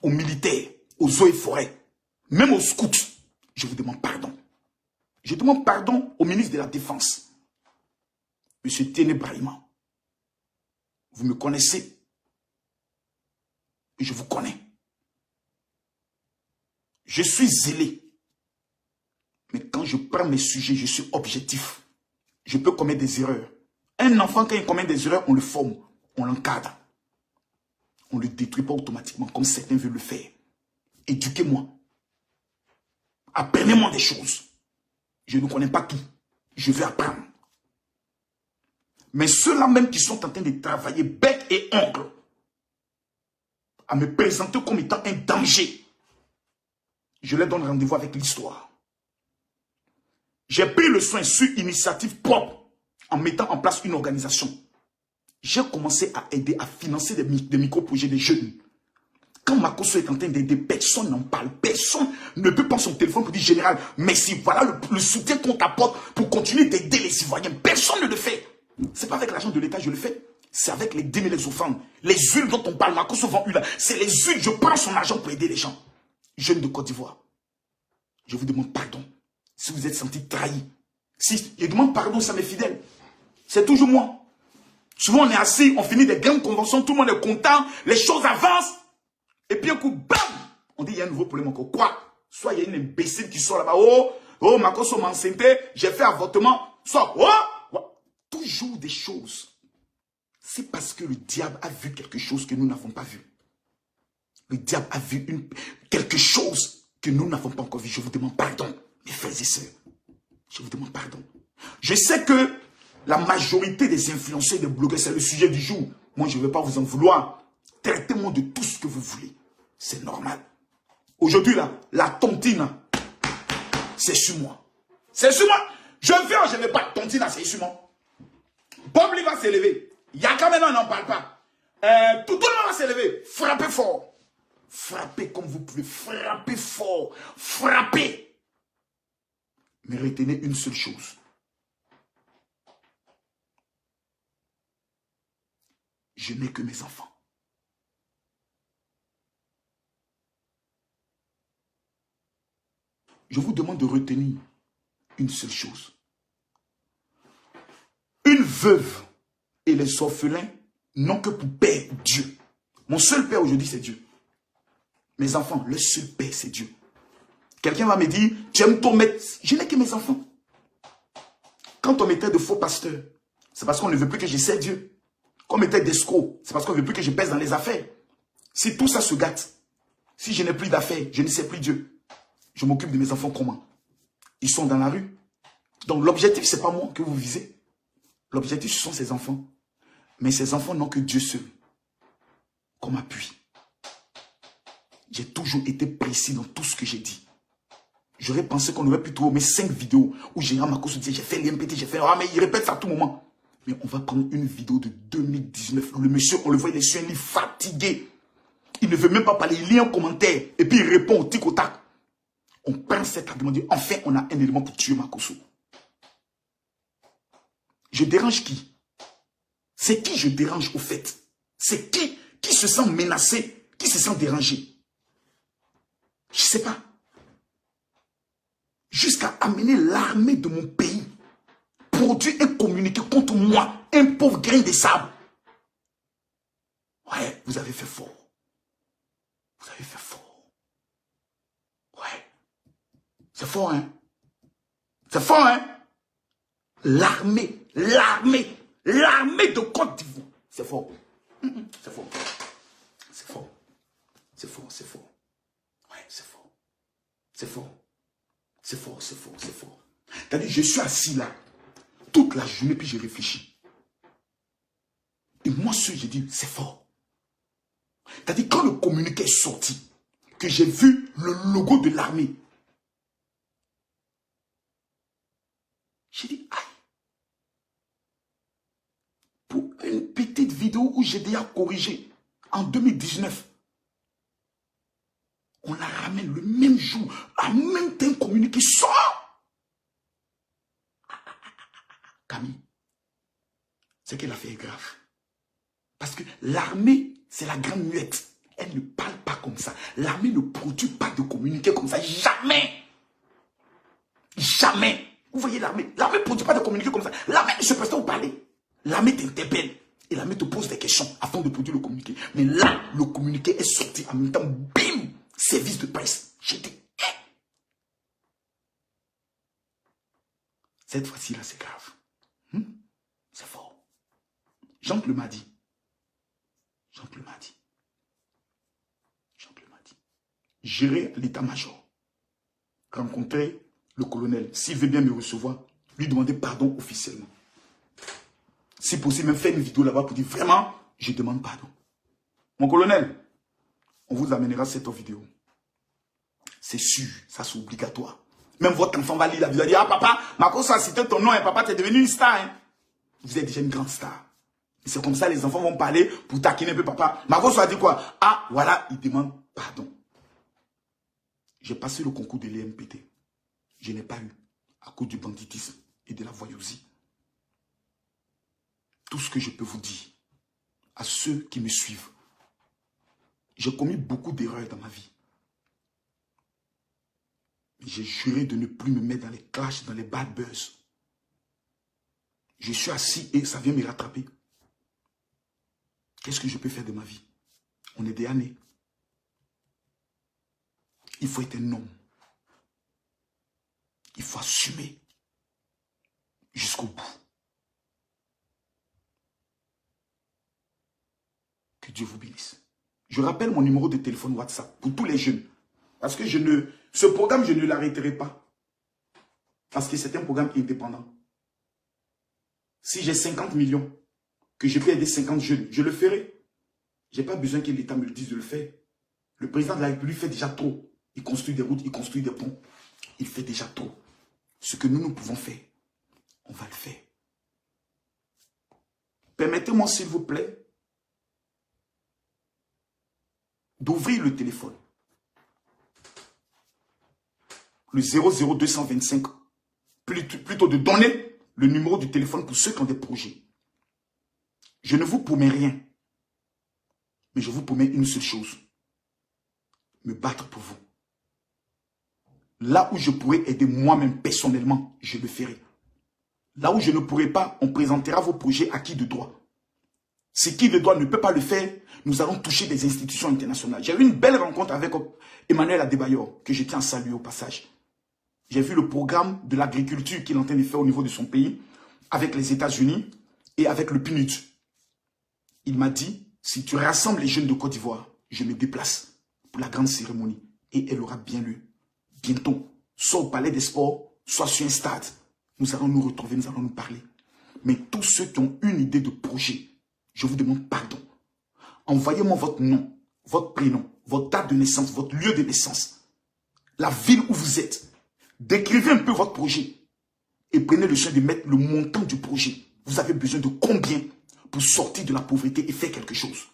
aux militaires, aux eaux et forêts, même aux scouts. Je vous demande pardon. Je demande pardon au ministre de la Défense, M. Téné Brahima. Vous me connaissez et je vous connais. Je suis zélé. Mais quand je prends mes sujets, je suis objectif. Je peux commettre des erreurs. Un enfant, quand il commet des erreurs, on le forme, on l'encadre. On ne le détruit pas automatiquement comme certains veulent le faire. Éduquez-moi. Apprenez-moi des choses. Je ne connais pas tout. Je vais apprendre. Mais ceux-là même qui sont en train de travailler bec et ongle à me présenter comme étant un danger, je leur donne rendez-vous avec l'histoire. J'ai pris le soin sur initiative propre en mettant en place une organisation. J'ai commencé à aider, à financer des micro-projets des jeunes. Quand Makosso est en train d'aider, personne n'en parle. Personne ne peut prendre son téléphone pour dire général, merci, voilà le soutien qu'on t'apporte pour continuer d'aider les Ivoiriens. Personne ne le fait. Ce n'est pas avec l'argent de l'État que je le fais. C'est avec les dîmes et les offrandes. Les huiles dont on parle, Makosso vend une. C'est les huiles, je prends son argent pour aider les gens. Jeunes de Côte d'Ivoire, je vous demande pardon. Si vous êtes senti trahi. Si je demande pardon à mes fidèles. C'est toujours moi. Souvent on est assis, on finit des grandes conventions, tout le monde est content, les choses avancent. Et puis un coup, bam, on dit il y a un nouveau problème encore. Quoi? Soit il y a une imbécile qui sort là-bas. Oh, Makosso m'a enceinte, j'ai fait avortement. Soit, toujours des choses. C'est parce que le diable a vu quelque chose que nous n'avons pas vu. Le diable a vu quelque chose que nous n'avons pas encore vu. Je vous demande pardon, mes frères et sœurs. Je vous demande pardon. Je sais que la majorité des influenceurs, des blogueurs, c'est le sujet du jour. Moi, je ne vais pas vous en vouloir. Traitez-moi de tout ce que vous voulez. C'est normal. Aujourd'hui, là, la tontine, c'est sur moi. C'est sur moi. Je viens, je n'ai pas de tontine, c'est sur moi. Bob Lee va s'élever. Yaka maintenant, on n'en parle pas. Tout le monde va s'élever. Frappez fort. Frappez comme vous pouvez. Frappez fort. Frappez. Mais retenez une seule chose. Je n'ai que mes enfants. Je vous demande de retenir une seule chose. Une veuve et les orphelins n'ont que pour père Dieu. Mon seul père aujourd'hui, c'est Dieu. Mes enfants, le seul père, c'est Dieu. Quelqu'un va me dire, tu aimes ton maître. Je n'ai que mes enfants. Quand on mettait de faux pasteurs, c'est parce qu'on ne veut plus que je sers Dieu. Quand on mettait d'escrocs, c'est parce qu'on ne veut plus que je pèse dans les affaires. Si tout ça se gâte, si je n'ai plus d'affaires, je ne sais plus Dieu. Je m'occupe de mes enfants comment? Ils sont dans la rue. Donc l'objectif, ce n'est pas moi que vous visez. L'objectif, ce sont ces enfants. Mais ces enfants n'ont que Dieu seul comme appui. J'ai toujours été précis dans tout ce que j'ai dit. J'aurais pensé qu'on aurait pu trouver mes 5 vidéos où Général Makosso dit j'ai fait l'IMPT, j'ai fait... Ah, mais il répète ça à tout moment. Mais on va prendre une vidéo de 2019. Le monsieur, on le voit, il est sur un lit fatigué. Il ne veut même pas parler. Il lit un commentaire et puis il répond au tic au tac. On prend cet argument, dit enfin on a un élément pour tuer Makosso. Je dérange qui? C'est qui je dérange au fait? C'est qui se sent menacé? Qui se sent dérangé? Je ne sais pas. Jusqu'à amener l'armée de mon pays, produire et communiquer contre moi, un pauvre grain de sable. Ouais, vous avez fait fort. Vous avez fait fort. Ouais. C'est fort, hein? C'est fort, hein? L'armée de Côte d'Ivoire. C'est fort. C'est fort. C'est fort. C'est fort, c'est fort. Ouais, c'est fort. C'est fort. C'est fort, c'est fort, c'est fort. C'est-à-dire, je suis assis là, toute la journée, puis je réfléchis. Et moi, j'ai dit, c'est fort. C'est-à-dire, quand le communiqué est sorti, que j'ai vu le logo de l'armée, j'ai dit, aïe. Pour une petite vidéo où j'ai déjà corrigé, en 2019, on la ramène le même jour, en même temps communiqué sort. Camille, ce qu'elle a fait est grave. Parce que l'armée, c'est la grande muette. Elle ne parle pas comme ça. L'armée ne produit pas de communiqué comme ça. Jamais. Jamais. Vous voyez l'armée. L'armée ne produit pas de communiqué comme ça. L'armée se prête à vous parler. L'armée t'interpelle. Et l'armée te pose des questions afin de produire le communiqué. Mais là, le communiqué est sorti en même temps. Bim! Service de presse. J'étais... Cette fois-ci, là, c'est grave. C'est fort. Jean le m'a dit. Jean le m'a dit. Jean le m'a dit. J'irai à l'état-major. Rencontrer le colonel. S'il veut bien me recevoir, lui demander pardon officiellement. Si possible, même faire une vidéo là-bas pour dire vraiment, je demande pardon. Mon colonel, on vous amènera cette vidéo. C'est sûr, ça c'est obligatoire. Même votre enfant va lire la vidéo et dire, ah papa, Makosso a cité ton nom et papa, tu es devenu une star. Hein. Vous êtes déjà une grande star. Et c'est comme ça les enfants vont parler pour taquiner un peu papa. Makosso a dit quoi? Ah, voilà, il demande pardon. J'ai passé le concours de l'EMPT. Je n'ai pas eu à cause du banditisme et de la voyousie. Tout ce que je peux vous dire à ceux qui me suivent, j'ai commis beaucoup d'erreurs dans ma vie. J'ai juré de ne plus me mettre dans les clashs, dans les bad buzz. Je suis assis et ça vient me rattraper. Qu'est-ce que je peux faire de ma vie? On est des années. Il faut être un homme. Il faut assumer jusqu'au bout. Que Dieu vous bénisse. Je rappelle mon numéro de téléphone WhatsApp pour tous les jeunes. Parce que ce programme, je ne l'arrêterai pas. Parce que c'est un programme indépendant. Si j'ai 50 millions, que je peux aider 50 jeunes, je le ferai. Je n'ai pas besoin que l'État me le dise de le faire. Le président de la République fait déjà trop. Il construit des routes, il construit des ponts. Il fait déjà trop. Ce que nous pouvons faire, on va le faire. Permettez-moi, s'il vous plaît, d'ouvrir le téléphone. Le 00225. Plutôt de donner le numéro du téléphone pour ceux qui ont des projets. Je ne vous promets rien. Mais je vous promets une seule chose. Me battre pour vous. Là où je pourrais aider moi-même personnellement, je le ferai. Là où je ne pourrai pas, on présentera vos projets à qui de droit. Si qui de droit ne peut pas le faire, nous allons toucher des institutions internationales. J'ai eu une belle rencontre avec Emmanuel Adebayor, que je tiens à saluer au passage. J'ai vu le programme de l'agriculture qu'il est en train de faire au niveau de son pays, avec les États-Unis et avec le PNUD. Il m'a dit, si tu rassembles les jeunes de Côte d'Ivoire, je me déplace pour la grande cérémonie. Et elle aura bien lieu. Bientôt, soit au Palais des Sports, soit sur un stade. Nous allons nous retrouver, nous allons nous parler. Mais tous ceux qui ont une idée de projet, je vous demande pardon. Envoyez-moi votre nom, votre prénom, votre date de naissance, votre lieu de naissance, la ville où vous êtes. Décrivez un peu votre projet et prenez le soin de mettre le montant du projet. Vous avez besoin de combien pour sortir de la pauvreté et faire quelque chose.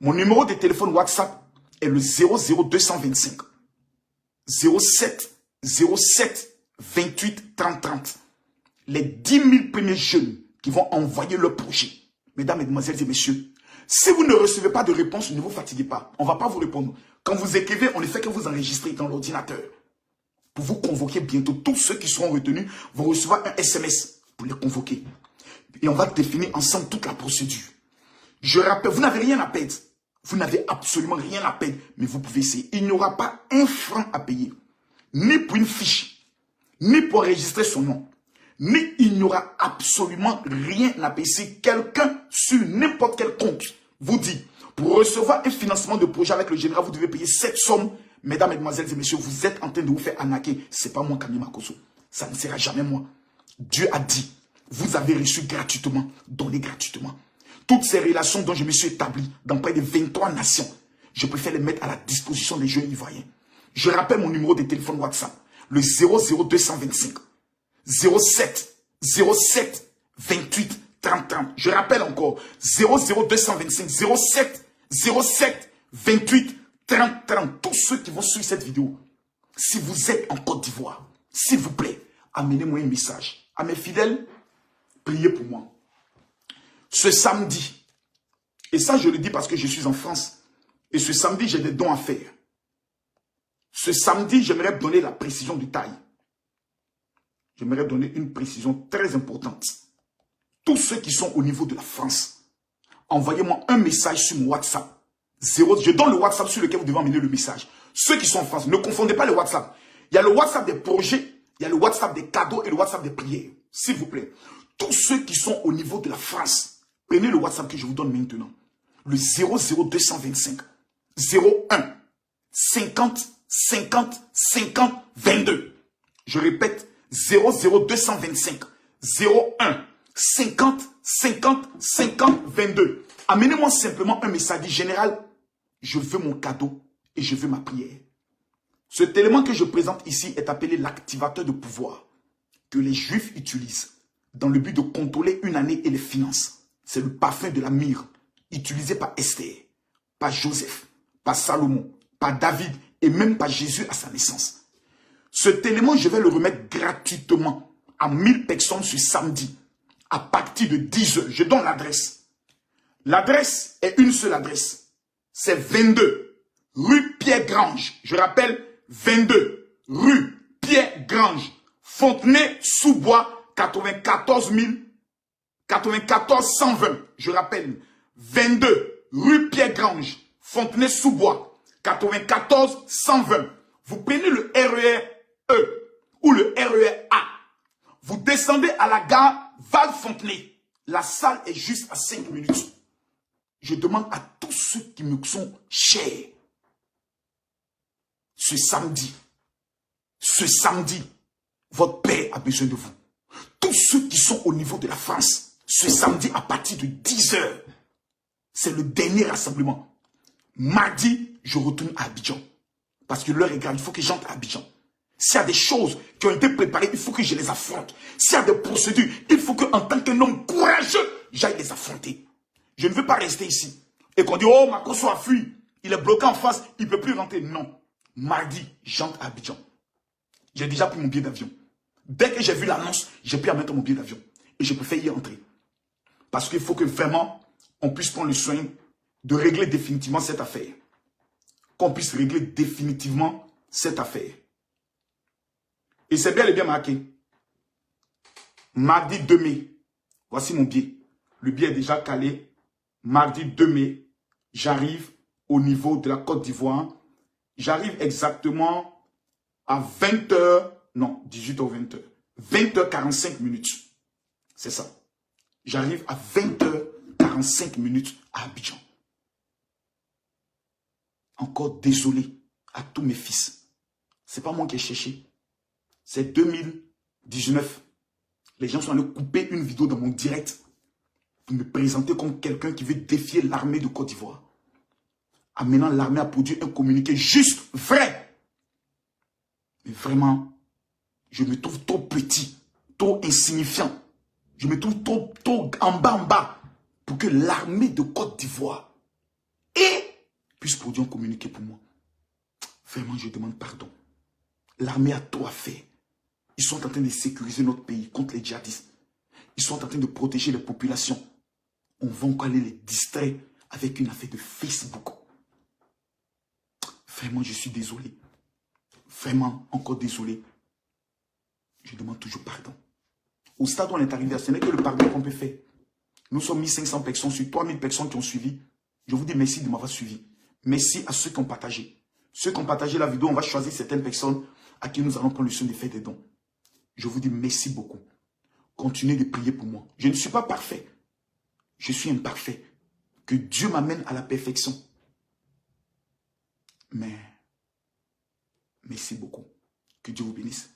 Mon numéro de téléphone WhatsApp est le 00225 07 28 30 30. Les 10 000 premiers jeunes qui vont envoyer leur projet. Mesdames, Mesdemoiselles et Messieurs, si vous ne recevez pas de réponse, ne vous fatiguez pas. On ne va pas vous répondre. Quand vous écrivez, on ne fait que vous enregistrer dans l'ordinateur. Pour vous convoquer bientôt, tous ceux qui seront retenus vont recevoir un SMS pour les convoquer. Et on va définir ensemble toute la procédure. Je rappelle, vous n'avez rien à perdre. Vous n'avez absolument rien à perdre, mais vous pouvez essayer. Il n'y aura pas un franc à payer. Ni pour une fiche, ni pour enregistrer son nom. Ni il n'y aura absolument rien à payer. Si quelqu'un sur n'importe quel compte vous dit, pour recevoir un financement de projet avec le général, vous devez payer cette somme. Mesdames, Mesdemoiselles et Messieurs, vous êtes en train de vous faire arnaquer. Ce n'est pas moi, Camille Makosso. Ça ne sera jamais moi. Dieu a dit, vous avez reçu gratuitement, donnez gratuitement. Toutes ces relations dont je me suis établi dans près de 23 nations, je préfère les mettre à la disposition des jeunes ivoiriens. Je rappelle mon numéro de téléphone WhatsApp, le 00225 07 28 30 30. Je rappelle encore, 00225 07 28 30 30. Tous ceux qui vont suivre cette vidéo, si vous êtes en Côte d'Ivoire, s'il vous plaît, amenez-moi un message. À mes fidèles, priez pour moi. Ce samedi, et ça je le dis parce que je suis en France, et ce samedi j'ai des dons à faire. Ce samedi, j'aimerais donner la précision de taille. j'aimerais donner une précision très importante. Tous ceux qui sont au niveau de la France, envoyez-moi un message sur mon WhatsApp. Je donne le WhatsApp sur lequel vous devez emmener le message. Ceux qui sont en France, ne confondez pas le WhatsApp. Il y a le WhatsApp des projets, il y a le WhatsApp des cadeaux et le WhatsApp des prières. S'il vous plaît. Tous ceux qui sont au niveau de la France, prenez le WhatsApp que je vous donne maintenant. Le 00225 01 50 50 50 22. Je répète, 00225 01 50 50 50 22. Amenez-moi simplement un message dit général, je veux mon cadeau et je veux ma prière. Cet élément que je présente ici est appelé l'activateur de pouvoir que les Juifs utilisent dans le but de contrôler une année et les finances. C'est le parfum de la myrrhe utilisé par Esther, par Joseph, par Salomon, par David et même par Jésus à sa naissance. Cet élément, je vais le remettre gratuitement à 1000 personnes ce samedi à partir de 10 heures. Je donne l'adresse. L'adresse est une seule adresse. C'est 22 rue Pierre-Grange. Je rappelle, 22 rue Pierre-Grange. Fontenay-sous-Bois, 94 120. Je rappelle, 22 rue Pierre-Grange, Fontenay-sous-Bois, 94 120. Vous prenez le RER E ou le RER A. Vous descendez à la gare Val-Fontenay. La salle est juste à 5 minutes. Je demande à tous ceux qui me sont chers, ce samedi, votre Père a besoin de vous. Tous ceux qui sont au niveau de la France, ce samedi à partir de 10 heures, c'est le dernier rassemblement. Mardi, je retourne à Abidjan. Parce que l'heure est grande, il faut que j'entre à Abidjan. S'il y a des choses qui ont été préparées, il faut que je les affronte. S'il y a des procédures, il faut qu'en tant qu'un homme courageux, j'aille les affronter. Je ne veux pas rester ici. Et qu'on dit, oh, Makosso a fui. Il est bloqué en face, il ne peut plus rentrer. Non. Mardi, j'entre à Abidjan. J'ai déjà pris mon billet d'avion. Dès que j'ai vu l'annonce, j'ai pris à mettre mon billet d'avion. Et je préfère y entrer. Parce qu'il faut que vraiment, on puisse prendre le soin de régler définitivement cette affaire. Qu'on puisse régler définitivement cette affaire. Et c'est bien et bien marqué. Mardi 2 mai. Voici mon billet. Le billet est déjà calé. Mardi 2 mai. J'arrive au niveau de la Côte d'Ivoire. J'arrive exactement à 20h. Non, 18h ou 20h. 20h45 minutes. C'est ça. J'arrive à 20h45 minutes à Abidjan. Encore désolé à tous mes fils. C'est pas moi qui ai cherché. C'est 2019. Les gens sont allés couper une vidéo dans mon direct pour me présenter comme quelqu'un qui veut défier l'armée de Côte d'Ivoire. Amenant l'armée à produire un communiqué juste, vrai. Mais vraiment, je me trouve trop petit, trop insignifiant. Je me trouve trop en bas pour que l'armée de Côte d'Ivoire puisse produire un communiqué pour moi. Vraiment, je demande pardon. L'armée a trop à faire. Ils sont en train de sécuriser notre pays contre les djihadistes. Ils sont en train de protéger les populations. On va encore aller les distraire avec une affaire de Facebook. Vraiment, je suis désolé. Vraiment, encore désolé. Je demande toujours pardon. Au stade où on est arrivé, ce n'est que le pardon qu'on peut faire. Nous sommes 1500 personnes sur 3000 personnes qui ont suivi. Je vous dis merci de m'avoir suivi. Merci à ceux qui ont partagé. Ceux qui ont partagé la vidéo, on va choisir certaines personnes à qui nous allons prendre le soin de faire des dons. Je vous dis merci beaucoup. Continuez de prier pour moi. Je ne suis pas parfait. Je suis imparfait. Que Dieu m'amène à la perfection. Mais, merci beaucoup. Que Dieu vous bénisse.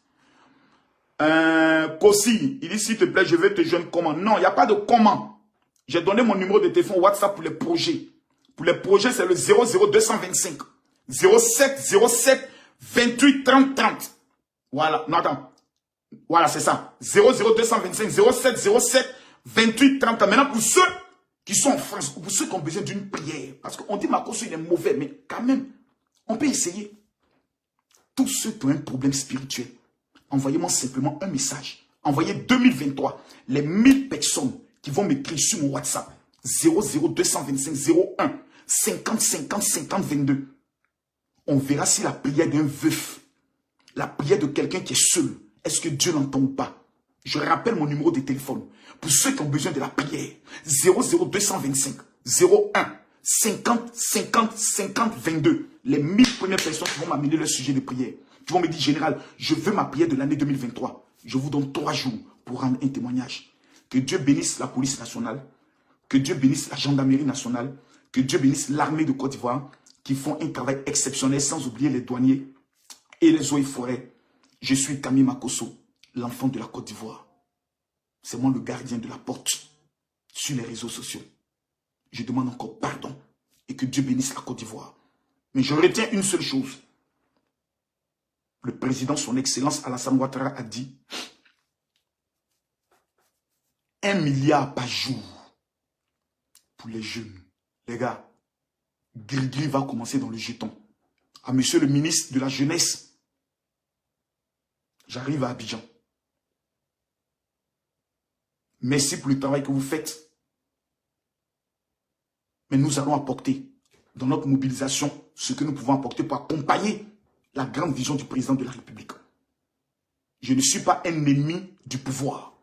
Kossi, il dit s'il te plaît, je vais te joindre comment? Non, il n'y a pas de comment. J'ai donné mon numéro de téléphone WhatsApp pour les projets. Pour les projets, c'est le 00225 07 28 30 30. Voilà, non, attends. Voilà, c'est ça. 00225 07 28 30 30. Maintenant, pour ceux qui sont en France, ou pour ceux qui ont besoin d'une prière, parce qu'on dit Makosso, il est mauvais, mais quand même, on peut essayer. Tous ceux qui ont un problème spirituel, envoyez-moi simplement un message. Envoyez 2023, les 1000 personnes qui vont m'écrire sur mon WhatsApp. 00225 01 50 50 50 22. On verra si la prière d'un veuf, la prière de quelqu'un qui est seul, Est-ce que Dieu l'entend ou pas? Je rappelle mon numéro de téléphone. Pour ceux qui ont besoin de la prière, 00225 01 50 50 50 22. Les 1000 premières personnes qui vont m'amener leur sujet de prière. Qui vont me dire, général, je veux ma prière de l'année 2023. Je vous donne 3 jours pour rendre un témoignage. Que Dieu bénisse la police nationale. Que Dieu bénisse la gendarmerie nationale. Que Dieu bénisse l'armée de Côte d'Ivoire qui font un travail exceptionnel sans oublier les douaniers et les eaux et forêts. Je suis Camille Makosso, l'enfant de la Côte d'Ivoire. C'est moi le gardien de la porte sur les réseaux sociaux. Je demande encore pardon et que Dieu bénisse la Côte d'Ivoire. Mais je retiens une seule chose. Le président, son excellence Alassane Ouattara a dit 1 milliard par jour pour les jeunes. Les gars, gris-gris va commencer dans le jeton. À monsieur le ministre de la Jeunesse, j'arrive à Abidjan. Merci pour le travail que vous faites. Mais nous allons apporter dans notre mobilisation ce que nous pouvons apporter pour accompagner la grande vision du président de la République. Je ne suis pas un ennemi du pouvoir.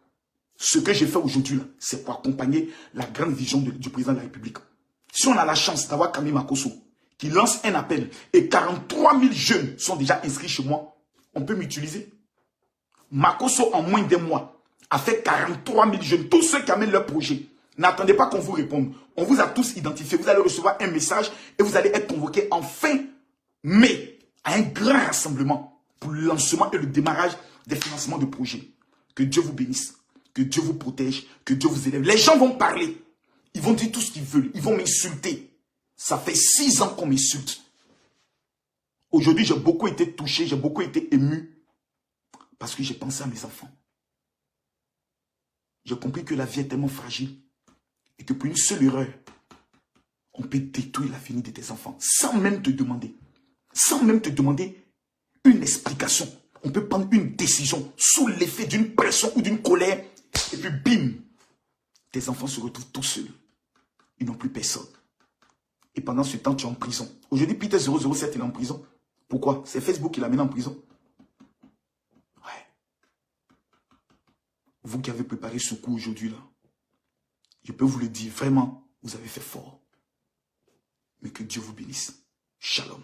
Ce que j'ai fait aujourd'hui, c'est pour accompagner la grande vision du président de la République. Si on a la chance d'avoir Camille Makosso qui lance un appel et 43 000 jeunes sont déjà inscrits chez moi, on peut m'utiliser. Makosso, en moins d'un mois, a fait 43 000 jeunes. Tous ceux qui amènent leur projet. N'attendez pas qu'on vous réponde. On vous a tous identifiés. Vous allez recevoir un message et vous allez être convoqués en fin mai à un grand rassemblement pour le lancement et le démarrage des financements de projets. Que Dieu vous bénisse. Que Dieu vous protège. Que Dieu vous élève. Les gens vont parler. Ils vont dire tout ce qu'ils veulent. Ils vont m'insulter. Ça fait 6 ans qu'on m'insulte. Aujourd'hui, j'ai beaucoup été touché. J'ai beaucoup été ému. Parce que j'ai pensé à mes enfants. J'ai compris que la vie est tellement fragile. Et que pour une seule erreur, on peut détruire l'avenir de tes enfants. Sans même te demander. Sans même te demander une explication. On peut prendre une décision sous l'effet d'une pression ou d'une colère. Et puis bim, tes enfants se retrouvent tout seuls. Ils n'ont plus personne. Et pendant ce temps, tu es en prison. Aujourd'hui, Peter 007 il est en prison. Pourquoi? C'est Facebook qui l'a mené en prison. Ouais. Vous qui avez préparé ce coup aujourd'hui, là, je peux vous le dire, vraiment, vous avez fait fort. Mais que Dieu vous bénisse. Shalom.